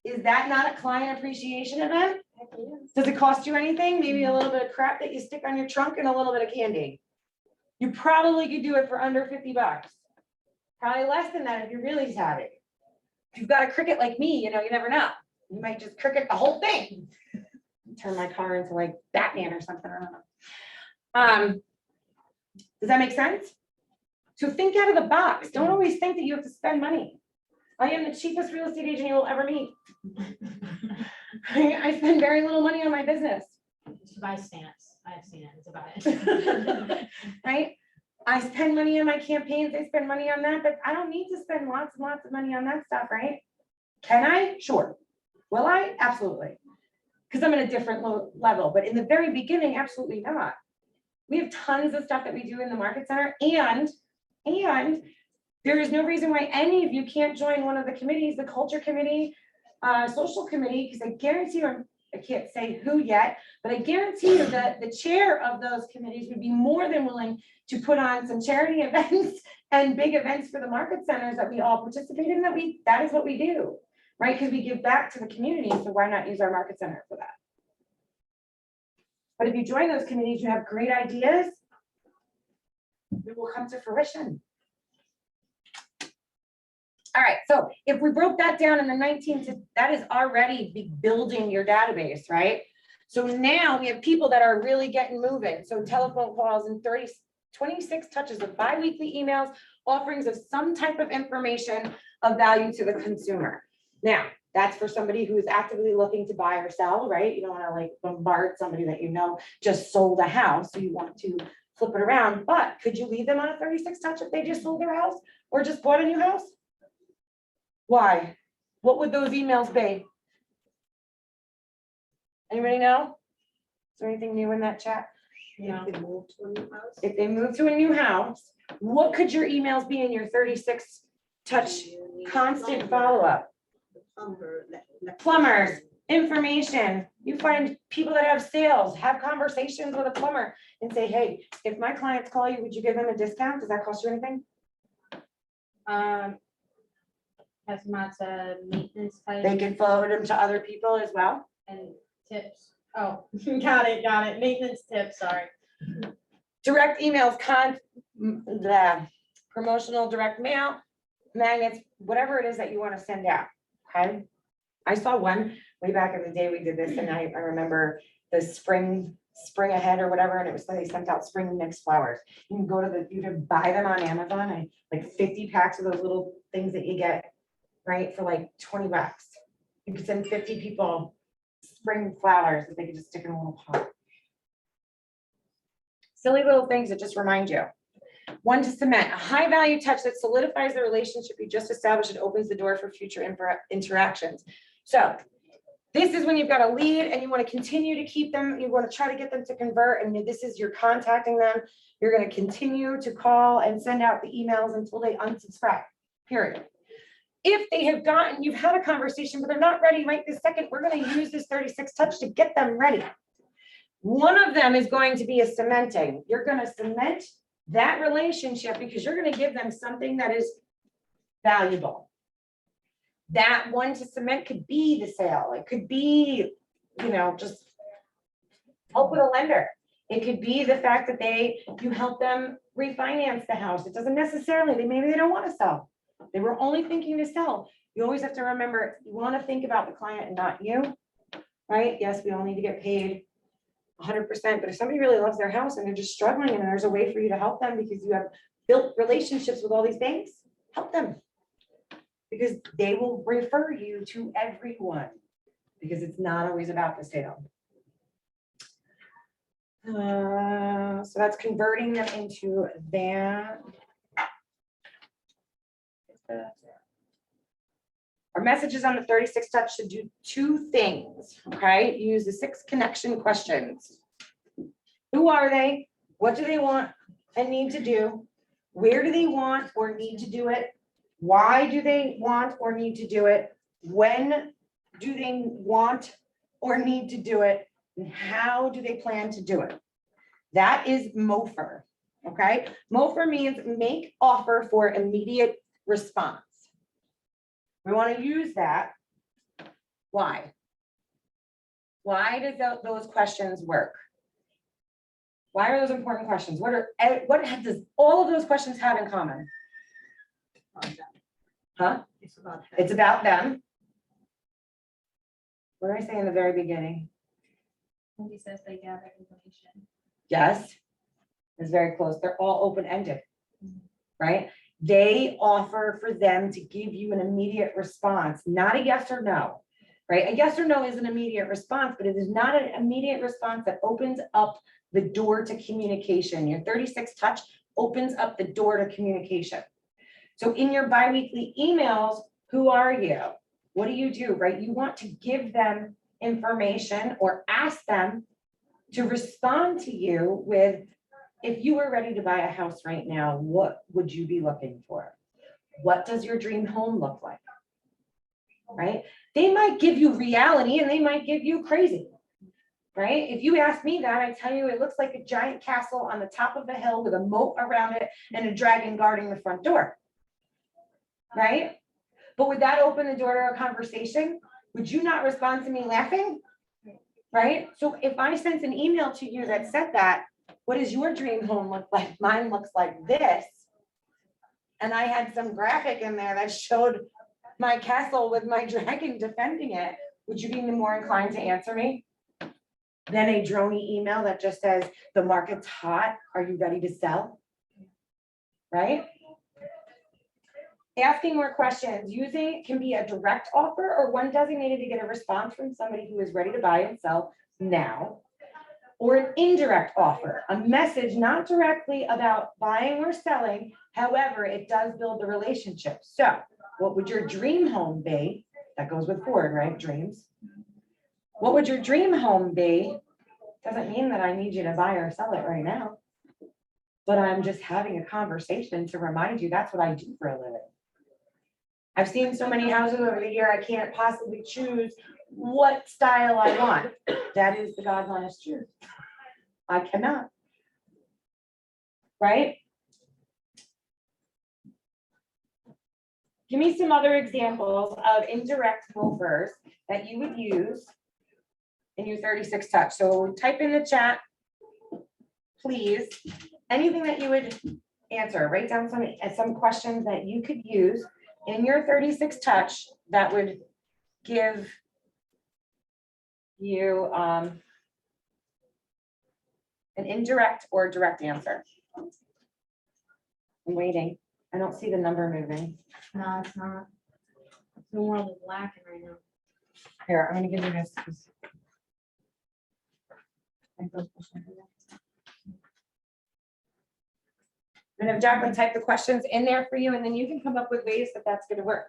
Is that not a client appreciation event? Heck, yeah. Does it cost you anything? Maybe a little bit of crap that you stick on your trunk and a little bit of candy. You probably could do it for under 50 bucks. Probably less than that if you're really savvy. If you've got a cricket like me, you know, you never know. You might just cricket the whole thing. Turn my car into like Batman or something, I don't know. Does that make sense? So think out of the box. Don't always think that you have to spend money. I am the cheapest real estate agent you will ever meet. I spend very little money on my business, She buys stamps. I have seen it. It's about it. right? I spend money on my campaigns. I spend money on that, but I don't need to spend lots and lots of money on that stuff, right? Can I? Sure. Will I? Absolutely. Because I'm at a different level, but in the very beginning, absolutely not. We have tons of stuff that we do in the market center, and there is no reason why any of you can't join one of the committees, the culture committee, social committee, because I guarantee you, I can't say who yet, but I guarantee you that the chair of those committees would be more than willing to put on some charity events and big events for the market centers that we all participate in, that is what we do, right? Because we give back to the community, so why not use our market center for that? But if you join those committees, you have great ideas, it will come to fruition. All right, so if we broke that down in the 19th, that is already building your database, right? So now we have people that are really getting moving. So telephone calls and 26 touches of bi-weekly emails, offerings of some type of information of value to the consumer. Now, that's for somebody who is actively looking to buy or sell, right? You don't want to like bombard somebody that you know just sold a house, so you want to flip it around. But could you leave them on a 36 touch if they just sold their house or just bought a new house? Why? What would those emails be? Anybody know? Is there anything new in that chat? No. If they move to a new house, what could your emails be in your 36 touch constant follow-up? Plumbers, information. You find people that have sales, have conversations with a plumber and say, hey, if my clients call you, would you give them a discount? Does that cost you anything? Has matzah maintenance type They can forward them to other people as well. and tips. Oh, got it. Maintenance tips, sorry. Direct emails, the promotional direct mail, magnets, whatever it is that you want to send out, okay? I saw one way back in the day, we did this, and I remember the spring ahead or whatever, and it was, they sent out spring mixed flowers. You can go to you can buy them on Amazon, and like 50 packs of those little things that you get, right, for like 20 bucks. You could send 50 people spring flowers that they could just stick in a little pot. Silly little things that just remind you. One, to cement a high value touch that solidifies the relationship you just established and opens the door for future interactions. So this is when you've got a lead and you want to continue to keep them, you want to try to get them to convert, and this is you're contacting them. You're going to continue to call and send out the emails until they unsubscribe, period. If they have gotten, you've had a conversation, but they're not ready right this second, we're going to use this 36 touch to get them ready. One of them is going to be a cementing. You're going to cement that relationship because you're going to give them something that is valuable. That one to cement could be the sale. It could be, you know, just help with a lender. It could be the fact that you help them refinance the house. It doesn't necessarily, maybe they don't want to sell. They were only thinking to sell. You always have to remember, you want to think about the client and not you, right? Yes, we all need to get paid 100%, but if somebody really loves their house and they're just struggling and there's a way for you to help them because you have built relationships with all these banks, help them. Because they will refer you to everyone because it's not always about the sale. So that's converting them into that. Our messages on the 36 touch should do two things, okay? Use the 6 connection questions. Who are they? What do they want and need to do? Where do they want or need to do it? Why do they want or need to do it? When do they want or need to do it? And how do they plan to do it? That is MOFR, okay? MOFR means make offer for immediate response. We want to use that. Why? Why does those questions work? Why are those important questions? What does all of those questions have in common? Huh? It's about that. It's about them. What did I say in the very beginning? Wendy says they gather information. Yes, it's very close. They're all open-ended, right? They offer for them to give you an immediate response, not a yes or no, right? A yes or no is an immediate response, but it is not an immediate response that opens up the door to communication. Your 36 touch opens up the door to communication. So in your biweekly emails, who are you? What do you do, right? You want to give them information or ask them to respond to you with, if you were ready to buy a house right now, what would you be looking for? What does your dream home look like? Right? They might give you reality and they might give you crazy, right? If you ask me that, I tell you, it looks like a giant castle on the top of a hill with a moat around it and a dragon guarding the front door, right? But would that open the door to a conversation? Would you not respond to me laughing? Right? So if I sent an email to you that said that, what does your dream home look like? Mine looks like this. And I had some graphic in there that showed my castle with my dragon defending it. Would you be more inclined to answer me than a droney email that just says, the market's hot, are you ready to sell? Right? Asking more questions, using can be a direct offer or one designated to get a response from somebody who is ready to buy and sell now. Or an indirect offer, a message not directly about buying or selling, however, it does build the relationship. So what would your dream home be? That goes with Ford, right? Dreams. What would your dream home be? Doesn't mean that I need you to buy or sell it right now. But I'm just having a conversation to remind you that's what I do for a living. I've seen so many houses over the year, I can't possibly choose what style I want. That is the God's honest truth. I cannot. Right? Give me some other examples of indirect movers that you would use in your 36 touch. So type in the chat, please, anything that you would answer. Write down some questions that you could use in your 36 touch that would give you an indirect or direct answer. I'm waiting. I don't see the number moving. No, it's not. The world is lacking right now. Here, I'm gonna give you this. And if Jacqueline type the questions in there for you, and then you can come up with ways that that's gonna work.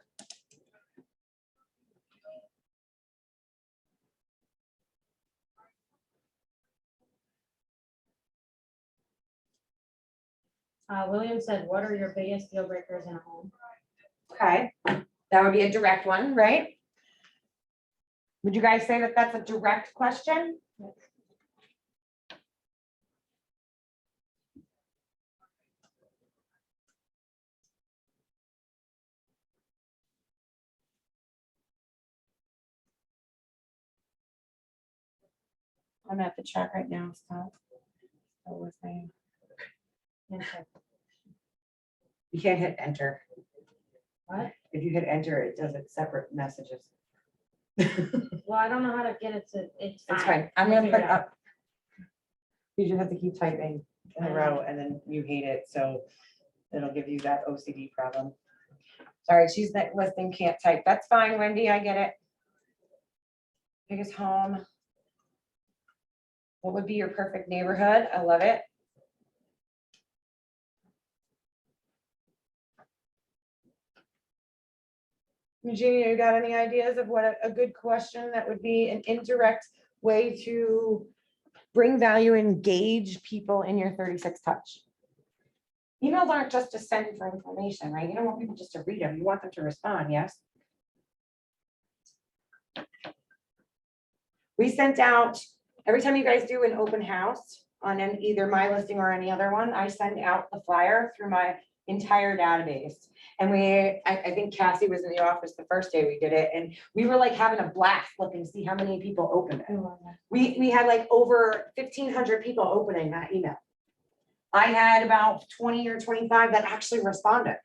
William said, what are your biggest deal breakers in a home? Okay, that would be a direct one, right? Would you guys say that that's a direct question? I'm at the chat right now, so. What was I? Okay. You can't hit enter. What? If you hit enter, it does it separate messages. Well, I don't know how to get it to, it's It's fine. fine. I'm gonna Figure put it out. up. You just have to keep typing in a row and then you hate it, so it'll give you that OCD problem. Sorry, she's not listening, can't type. That's fine, Wendy, I get it. Biggest home. What would be your perfect neighborhood? I love it. Eugenia, you got any ideas of what a good question that would be an indirect way to bring value, engage people in your 36 touch? Emails aren't just to send for information, right? You don't want people just to read them. You want them to respond, yes? We sent out, every time you guys do an open house on either my listing or any other one, I send out the flyer through my entire database. And I think Cassie was in the office the first day we did it, and we were like having a blast looking to see how many people opened it. We had like over 1,500 people opening that email. I had about 20 or 25 that actually responded.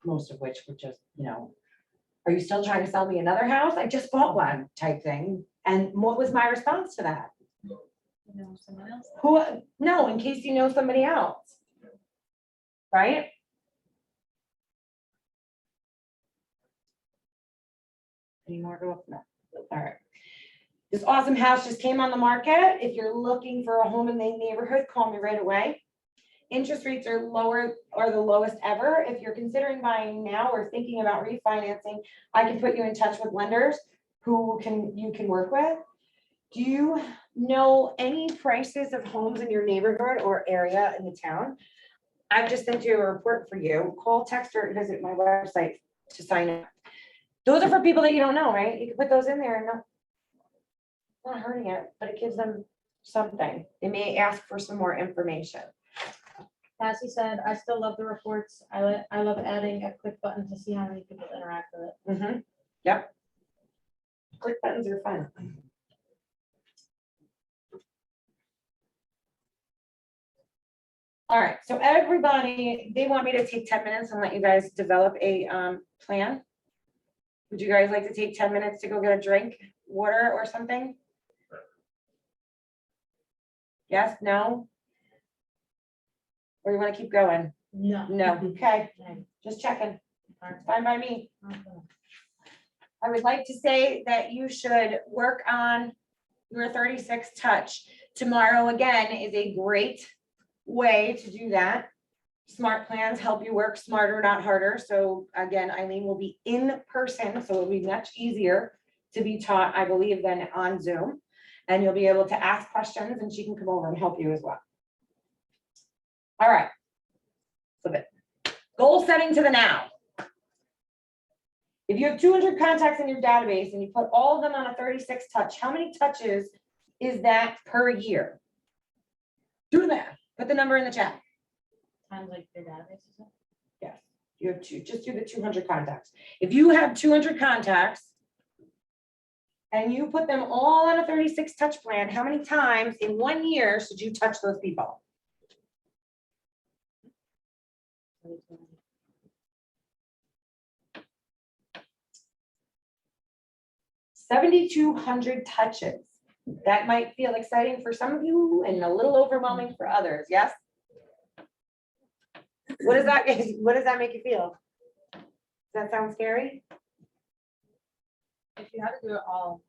Most of which were just, are you still trying to sell me another house? I just bought one type thing. And what was my response to that? You know, someone else. No, in case you know somebody else. Right? Any more go up? No. All right. This awesome house just came on the market. If you're looking for a home in the neighborhood, call me right away. Interest rates are lower or the lowest ever. If you're considering buying now or thinking about refinancing, I can put you in touch with lenders who you can work with. Do you know any prices of homes in your neighborhood or area in the town? I've just sent you a report for you. Call, text, or visit my website to sign up. Those are for people that you don't know, right? You can put those in there and not hurting it, but it gives them something. They may ask for some more information. Cassie said, I still love the reports. I love adding a click button to see how many people interact with it. Yep. Click buttons are fun. All right, so everybody, they want me to take 10 minutes and let you guys develop a plan. Would you guys like to take 10 minutes to go get a drink, water or something? Yes, no? Or you want to keep going? No. No, okay, just checking. Fine by me. I would like to say that you should work on your 36 touch. Tomorrow, again, is a great way to do that. Smart plans help you work smarter, not harder. So again, Eileen will be in person, so it'll be much easier to be taught, I believe, than on Zoom. And you'll be able to ask questions and she can come over and help you as well. All right. Flip it. Goal setting to the now. If you have 200 contacts in your database and you put all of them on a 36 touch, how many touches is that per year? Do the math. Put the number in the chat. Times like your database, is it? Yes, you have just do the 200 contacts. If you have 200 contacts and you put them all on a 36 touch plan, how many times in 1 year should you touch those people? 7,200 touches. That might feel exciting for some of you and a little overwhelming for others, yes? What does that make you feel? Does that sound scary? If you had to do it all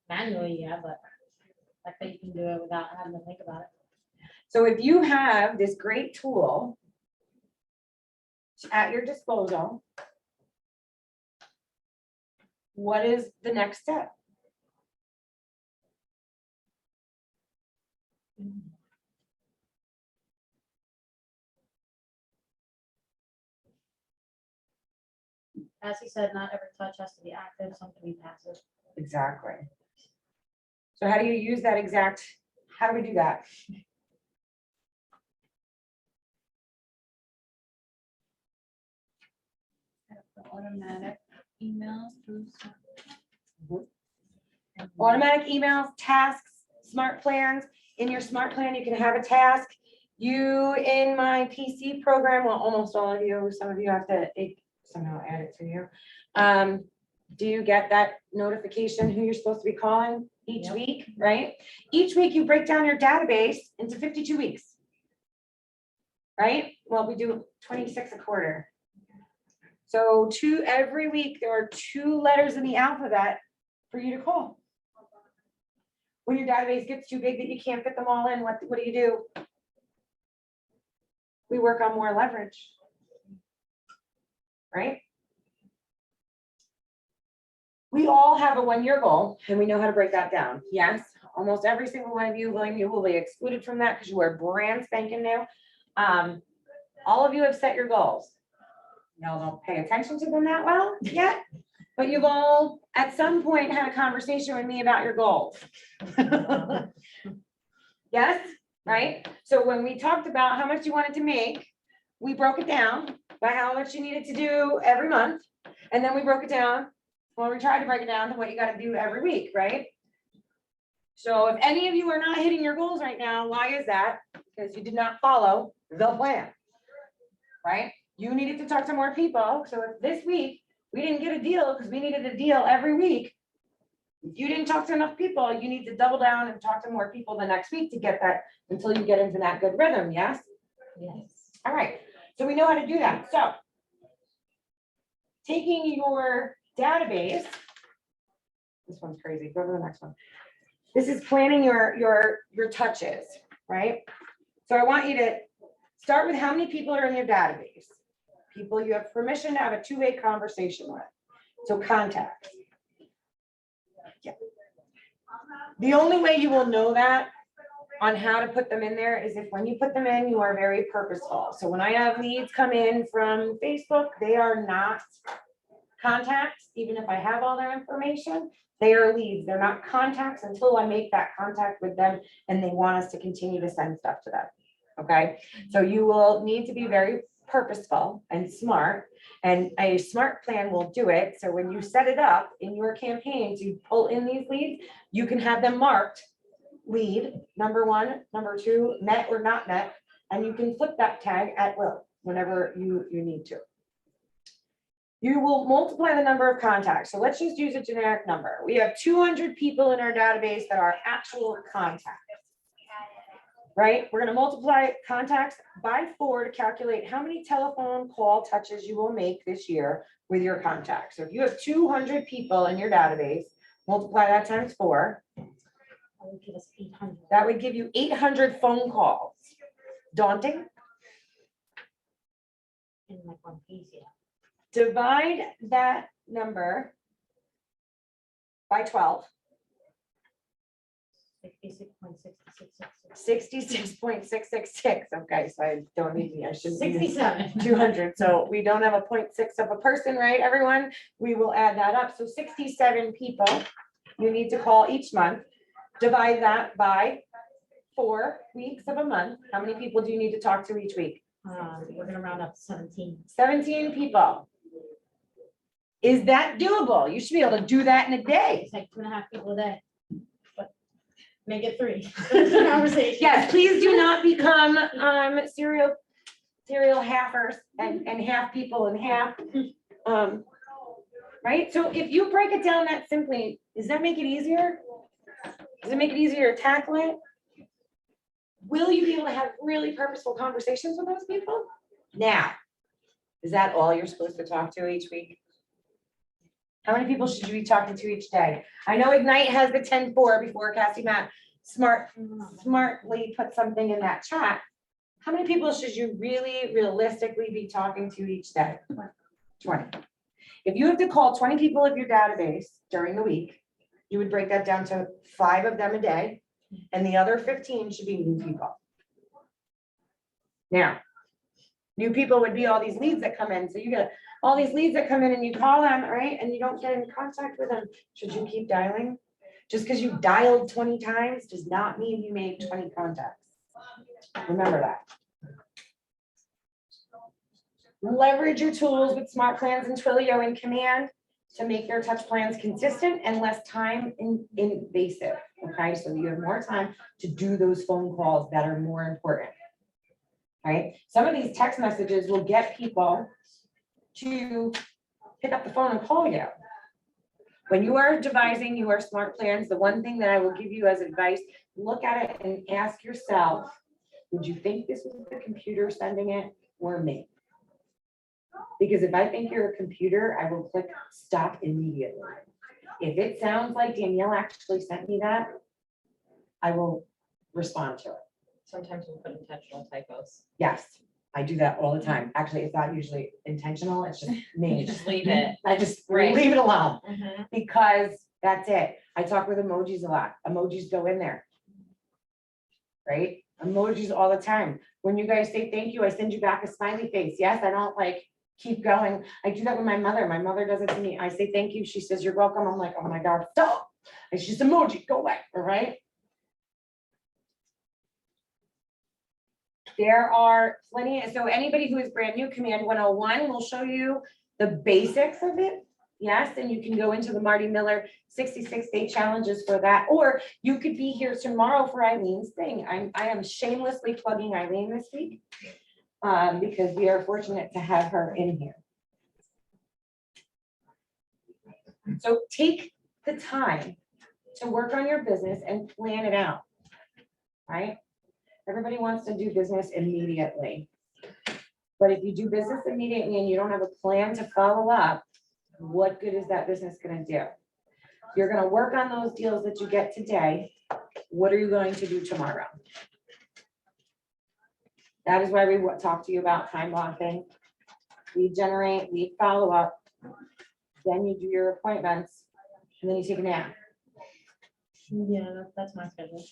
manually, yeah, but I think you can do it without having to think about it. So if you have this great tool at your disposal, what is the next step? As he said, not every touch has to be active, some can be passive. Exactly. So how do you use that how do we do that? The automatic emails through. Automatic emails, tasks, smart plans. In your smart plan, you can have a task. You, in my PC program, well, almost all of you, some of you have to somehow add it to you. Do you get that notification who you're supposed to be calling each Yep. week, right? Each week you break down your database into 52 weeks. Right? Well, we do 26 a quarter. So every week there are 2 letters in the alphabet for you to call. When your database gets too big that you can't fit them all in, what do? We work on more leverage. Right? We all have a 1-year goal and we know how to break that down. Yes, almost every single one of you, William, you will be excluded from that because you are brand spanking new. All of you have set your goals. Y'all don't pay attention to them that well yet, but you've all at some point had a conversation with me about your goals. Yes, right? So when we talked about how much you wanted to make, we broke it down by how much you needed to do every month. And then we broke it down, well, we tried to break it down to what you gotta do every week, right? So if any of you are not hitting your goals right now, why is that? Because you did not follow the plan, right? You needed to talk to more people. So if this week we didn't get a deal because we needed a deal every week, if you didn't talk to enough people, you need to double down and talk to more people the next week to get that, until you get into that good rhythm, yes? Yes. All right, so we know how to do that. So taking your database, this one's crazy, go to the next one. This is planning your touches, right? So I want you to start with how many people are in your database. People you have permission to have a two-way conversation with. So contacts. Yeah. The only way you will know that on how to put them in there is if when you put them in, you are very purposeful. So when I have leads come in from Facebook, they are not contacts, even if I have all their information, they are leads. They're not contacts until I make that contact with them and they want us to continue to send stuff to them. Okay, so you will need to be very purposeful and smart, and a smart plan will do it. So when you set it up in your campaign to pull in these leads, you can have them marked lead, number 1, number 2, met or not met, and you can flip that tag at will whenever you need to. You will multiply the number of contacts. So let's just use a generic number. We have 200 people in our database that are actual contacts. Right? We're going to multiply contacts by 4 to calculate how many telephone call touches you will make this year with your contacts. So if you have 200 people in your database, multiply that times 4. That would give us 800. That would give you 800 phone calls. Daunting? In like one piece, yeah. Divide that number by 12. 66.6666. 66.666. Okay, so I don't need, I should. 67. 200, so we don't have a 0.6 of a person, right, everyone? We will add that up, so 67 people you need to call each month. Divide that by 4 weeks of a month. How many people do you need to talk to each week? We're gonna round up to 17. 17 people. Is that doable? You should be able to do that in a day. It's like 2.5 people a day. But make it 3. Finish the conversation. Yes, please do not become serial halfers and half people and half. Right, so if you break it down that simply, does that make it easier? Does it make it easier to tackle it? Will you be able to have really purposeful conversations with those people? Now, is that all you're supposed to talk to each week? How many people should you be talking to each day? I know Ignite has the 10-4 before Cassie Matt smartly put something in that chat. How many people should you really realistically be talking to each day? 20. If you have to call 20 people of your database during the week, you would break that down to 5 of them a day, and the other 15 should be new people. Now, new people would be all these leads that come in. So you get all these leads that come in and you call them, right? And you don't get in contact with them. Should you keep dialing? Just because you dialed 20 times does not mean you made 20 contacts. Remember that. Leverage your tools with Smart Plans and Twilio in Command to make your touch plans consistent and less time invasive. Okay, so you have more time to do those phone calls that are more important. Right? Some of these text messages will get people to pick up the phone and call you. When you are devising your smart plans, the one thing that I will give you as advice, look at it and ask yourself, would you think this was the computer sending it or me? Because if I think you're a computer, I will click stop immediately. If it sounds like Danielle actually sent me that, I will respond to it. Sometimes we put intentional typos. Yes, I do that all the time. Actually, it's not usually intentional. It's just You me. just leave it. I just Right. leave it alone Mhm. because that's it. I talk with emojis a lot. Emojis go in there. Right? Emojis all the time. When you guys say thank you, I send you back a smiley face. Yes, I don't like keep going. I do that with my mother. My mother does it to me. I say thank you. She says, you're welcome. I'm like, oh my God, stop. It's just emoji. Go away. All right. There are plenty, so anybody who is brand new, Command 101 will show you the basics of it. Yes, and you can go into the Marty Miller 66-day challenges for that, or you could be here tomorrow for Eileen's thing. I am shamelessly plugging Eileen this week because we are fortunate to have her in here. So take the time to work on your business and plan it out, right? Everybody wants to do business immediately. But if you do business immediately and you don't have a plan to follow up, what good is that business gonna do? You're gonna work on those deals that you get today. What are you going to do tomorrow? That is why we talk to you about time blocking. We generate, we follow up. Then you do your appointments, and then you take a nap. Yeah, that's my schedule.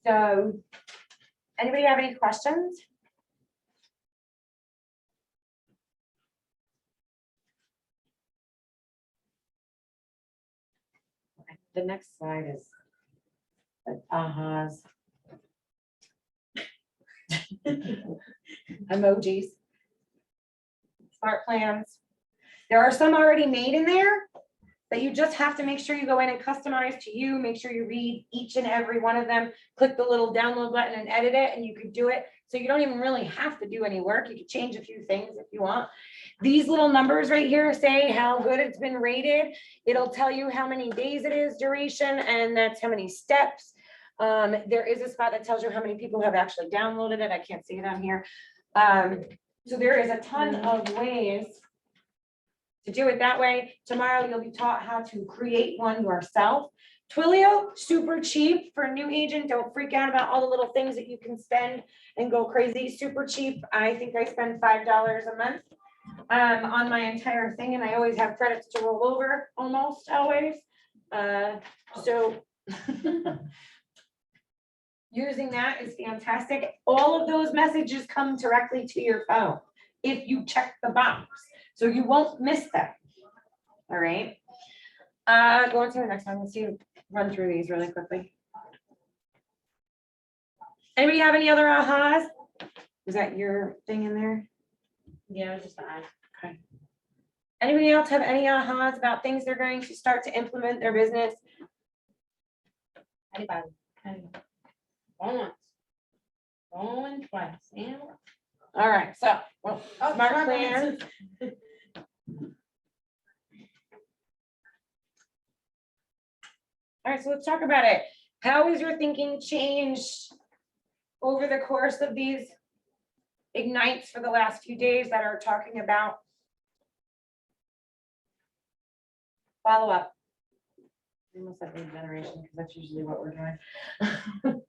So, anybody have any questions? Okay, the next slide is the ahas. Emojis. Smart plans. There are some already made in there, but you just have to make sure you go in and customize to you, make sure you read each and every one of them, click the little download button and edit it, and you could do it. So you don't even really have to do any work. You could change a few things if you want. These little numbers right here say how good it's been rated. It'll tell you how many days it is duration, and that's how many steps. There is a spot that tells you how many people have actually downloaded it. I can't see it on here. So there is a ton of ways to do it that way. Tomorrow you'll be taught how to create one yourself. Twilio, super cheap for a new agent. Don't freak out about all the little things that you can spend and go crazy. Super cheap. I think I spend $5 a month on my entire thing, and I always have credits to roll over, almost always. So using that is fantastic. All of those messages come directly to your phone if you check the box. So you won't miss that. All right. Go on to the next one. Let's see, run through these really quickly. Anybody have any other ahas? Is that your thing in there? Yeah, it was just that. Okay. Anybody else have any ahas about things they're going to start to implement in their business? Anybody? Going once. Going twice. And All right, so, well, Oh, smart smart plan. plans. All right, so let's talk about it. How has your thinking changed over the course of these ignites for the last few days that are talking about follow-up? I almost said lead generation, because that's usually what we're doing.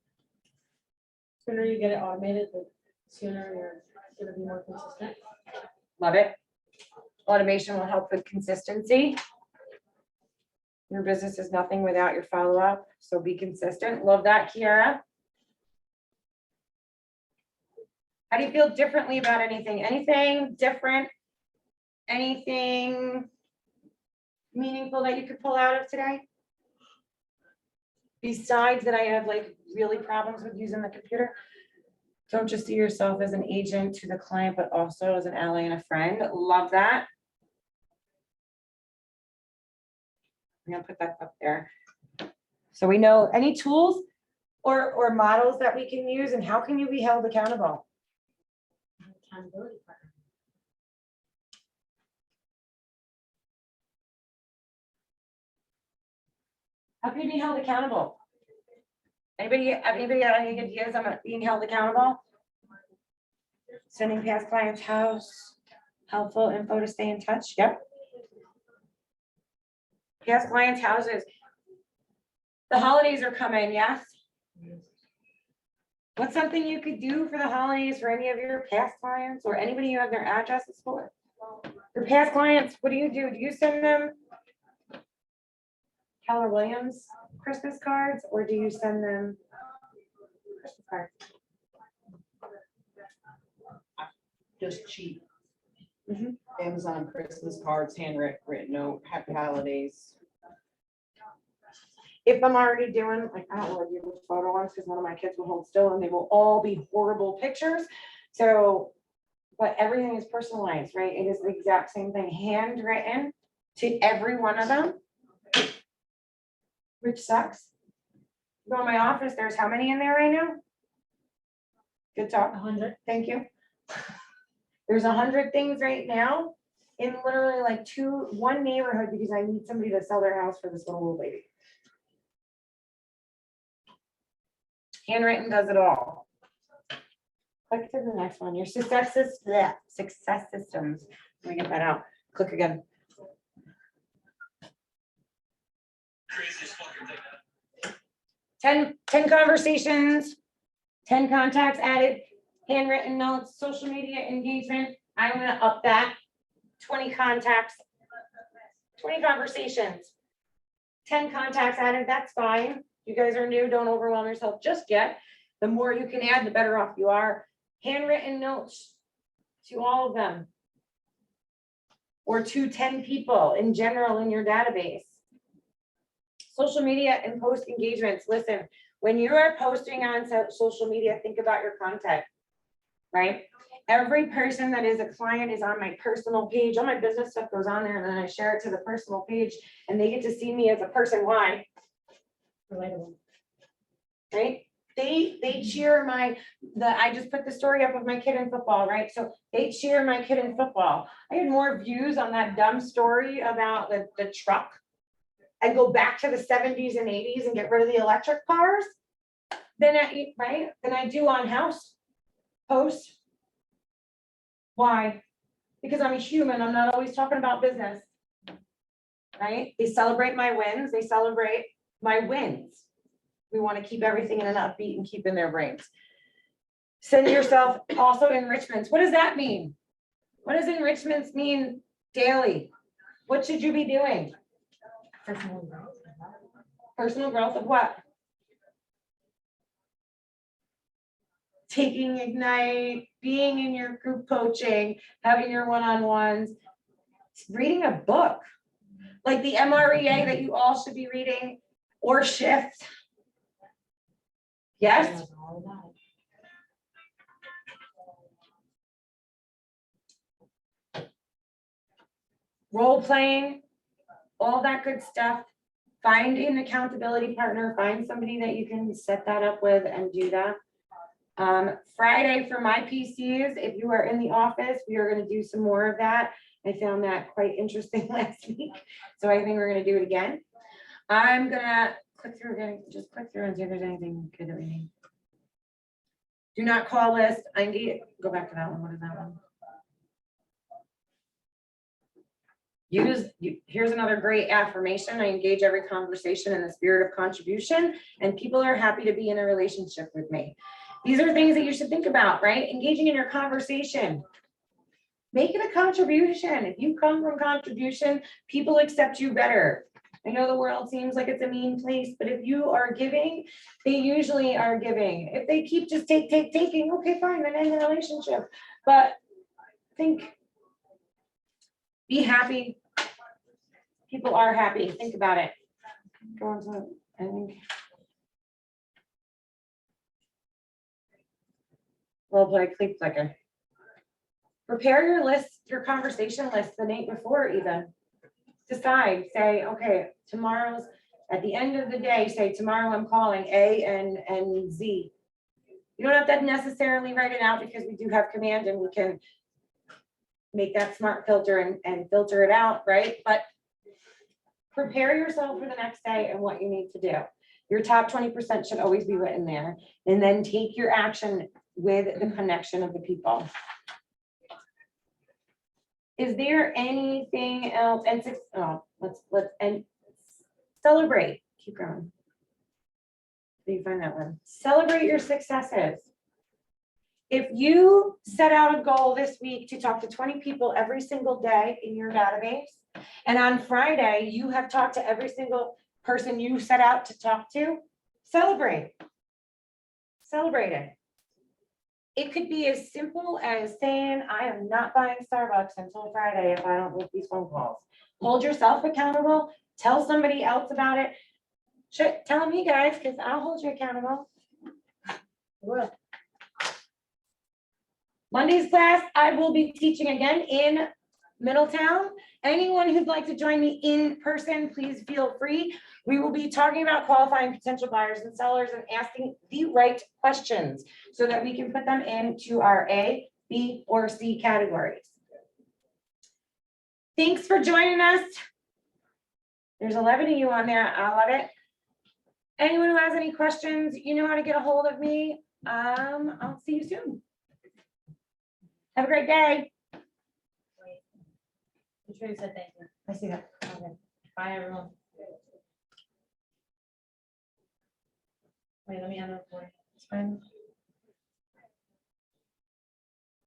Sooner you get it automated, the sooner you're gonna be more consistent. Love it. Automation will help with consistency. Your business is nothing without your follow-up, so be consistent. Love that, Kiara. How do you feel differently about anything? Anything different? Anything meaningful that you could pull out of today? Besides that, I have like really problems with using the computer. Don't just see yourself as an agent to the client, but also as an ally and a friend. Love that. I'm gonna put that up there. So we know any tools or models that we can use, and how can you be held accountable? Accountability partner. How can you be held accountable? Anybody have any ideas on being held accountable? Sending past clients' house, helpful info to stay in touch. Yep. Past clients' houses. The holidays are coming, yes? What's something you could do for the holidays for any of your past clients or anybody you have their addresses for? Your past clients, what do? Do you send them Keller Williams Christmas cards or do you send them Christmas cards? Just cheap. Mhm. Amazon Christmas cards, handwritten note, happy holidays. If I'm already doing, like, I don't want to do the photo ones because one of my kids will hold still and they will all be horrible pictures. So, but everything is personalized, right? It is the exact same thing, handwritten to every one of them. Which sucks. Go in my office, there's how many in there right now? Good talk, 100. thank you. There's 100 things right now in literally like one neighborhood because I need somebody to sell their house for this little old lady. Handwritten does it all. Click to the next one, your success systems. Let me get that out. Click again. Craziest fucking thing. 10 conversations, 10 contacts added, handwritten notes, social media engagement. I'm gonna up that. 20 contacts, 20 conversations, 10 contacts added, that's fine. You guys are new, don't overwhelm yourself just yet. The more you can add, the better off you are. Handwritten notes to all of them. Or to 10 people in general in your database. Social media and post engagements. Listen, when you are posting on social media, think about your content, right? Every person that is a client is on my personal page. All my business stuff goes on there and then I share it to the personal page and they get to see me as a person. Why? Relatable. Right? They cheer I just put the story up of my kid in football, right? So they cheer my kid in football. I had more views on that dumb story about the truck and go back to the 70s and 80s and get rid of the electric cars than I do on house posts. Why? Because I'm a human. I'm not always talking about business. Right? They celebrate my wins. They celebrate my wins. We want to keep everything in an upbeat and keep in their brains. Send yourself also enrichments. What does that mean? What does enrichments mean daily? What should you be doing? Personal growth. Personal growth of what? Taking Ignite, being in your group coaching, having your one-on-ones, reading a book. Like the MREA that you all should be reading, or Shift. Yes? Role playing, all that good stuff. Find an accountability partner, find somebody that you can set that up with and do that. Friday for my PCs, if you are in the office, we are going to do some more of that. I found that quite interesting last week. So I think we're going to do it again. I'm going to click through again, just click through and see if there's anything good that we need. Do not call list. I need, go back to that one. What is that one? Here's another great affirmation. I engage every conversation in the spirit of contribution, and people are happy to be in a relationship with me. These are things that you should think about, right? Engaging in your conversation. Make it a contribution. If you come from contribution, people accept you better. I know the world seems like it's a mean place, but if you are giving, they usually are giving. If they keep just taking, okay, fine, then end the relationship. But be happy. People are happy. Think about it. Go on to, I think. Role play, click clicker. Prepare your list, your conversation list the night before even. Decide, say, okay, tomorrow's, at the end of the day, say tomorrow I'm calling A and Z. You don't have to necessarily write it out because we do have command and we can make that smart filter and filter it out, right? But prepare yourself for the next day and what you need to do. Your top 20% should always be written there. And then take your action with the connection of the people. Is there anything else? And let's and celebrate. Keep going. Did you find that one? Celebrate your successes. If you set out a goal this week to talk to 20 people every single day in your database, and on Friday, you have talked to every single person you set out to talk to, celebrate. Celebrate it. It could be as simple as saying, I am not buying Starbucks until Friday if I don't make these phone calls. Hold yourself accountable, tell somebody else about it. Tell me guys, because I'll hold you accountable. Monday's class, I will be teaching again in Middletown. Anyone who'd like to join me in person, please feel free. We will be talking about qualifying potential buyers and sellers and asking the right questions so that we can put them into our A, B, or C categories. Thanks for joining us. There's 11 of you on there. I love it. Anyone who has any questions, you know how to get a hold of me. I'll see you soon. Have a great day. Patricia said thank you. I see that. Okay. Bye, everyone. Wait, let me end the recording. It's fine.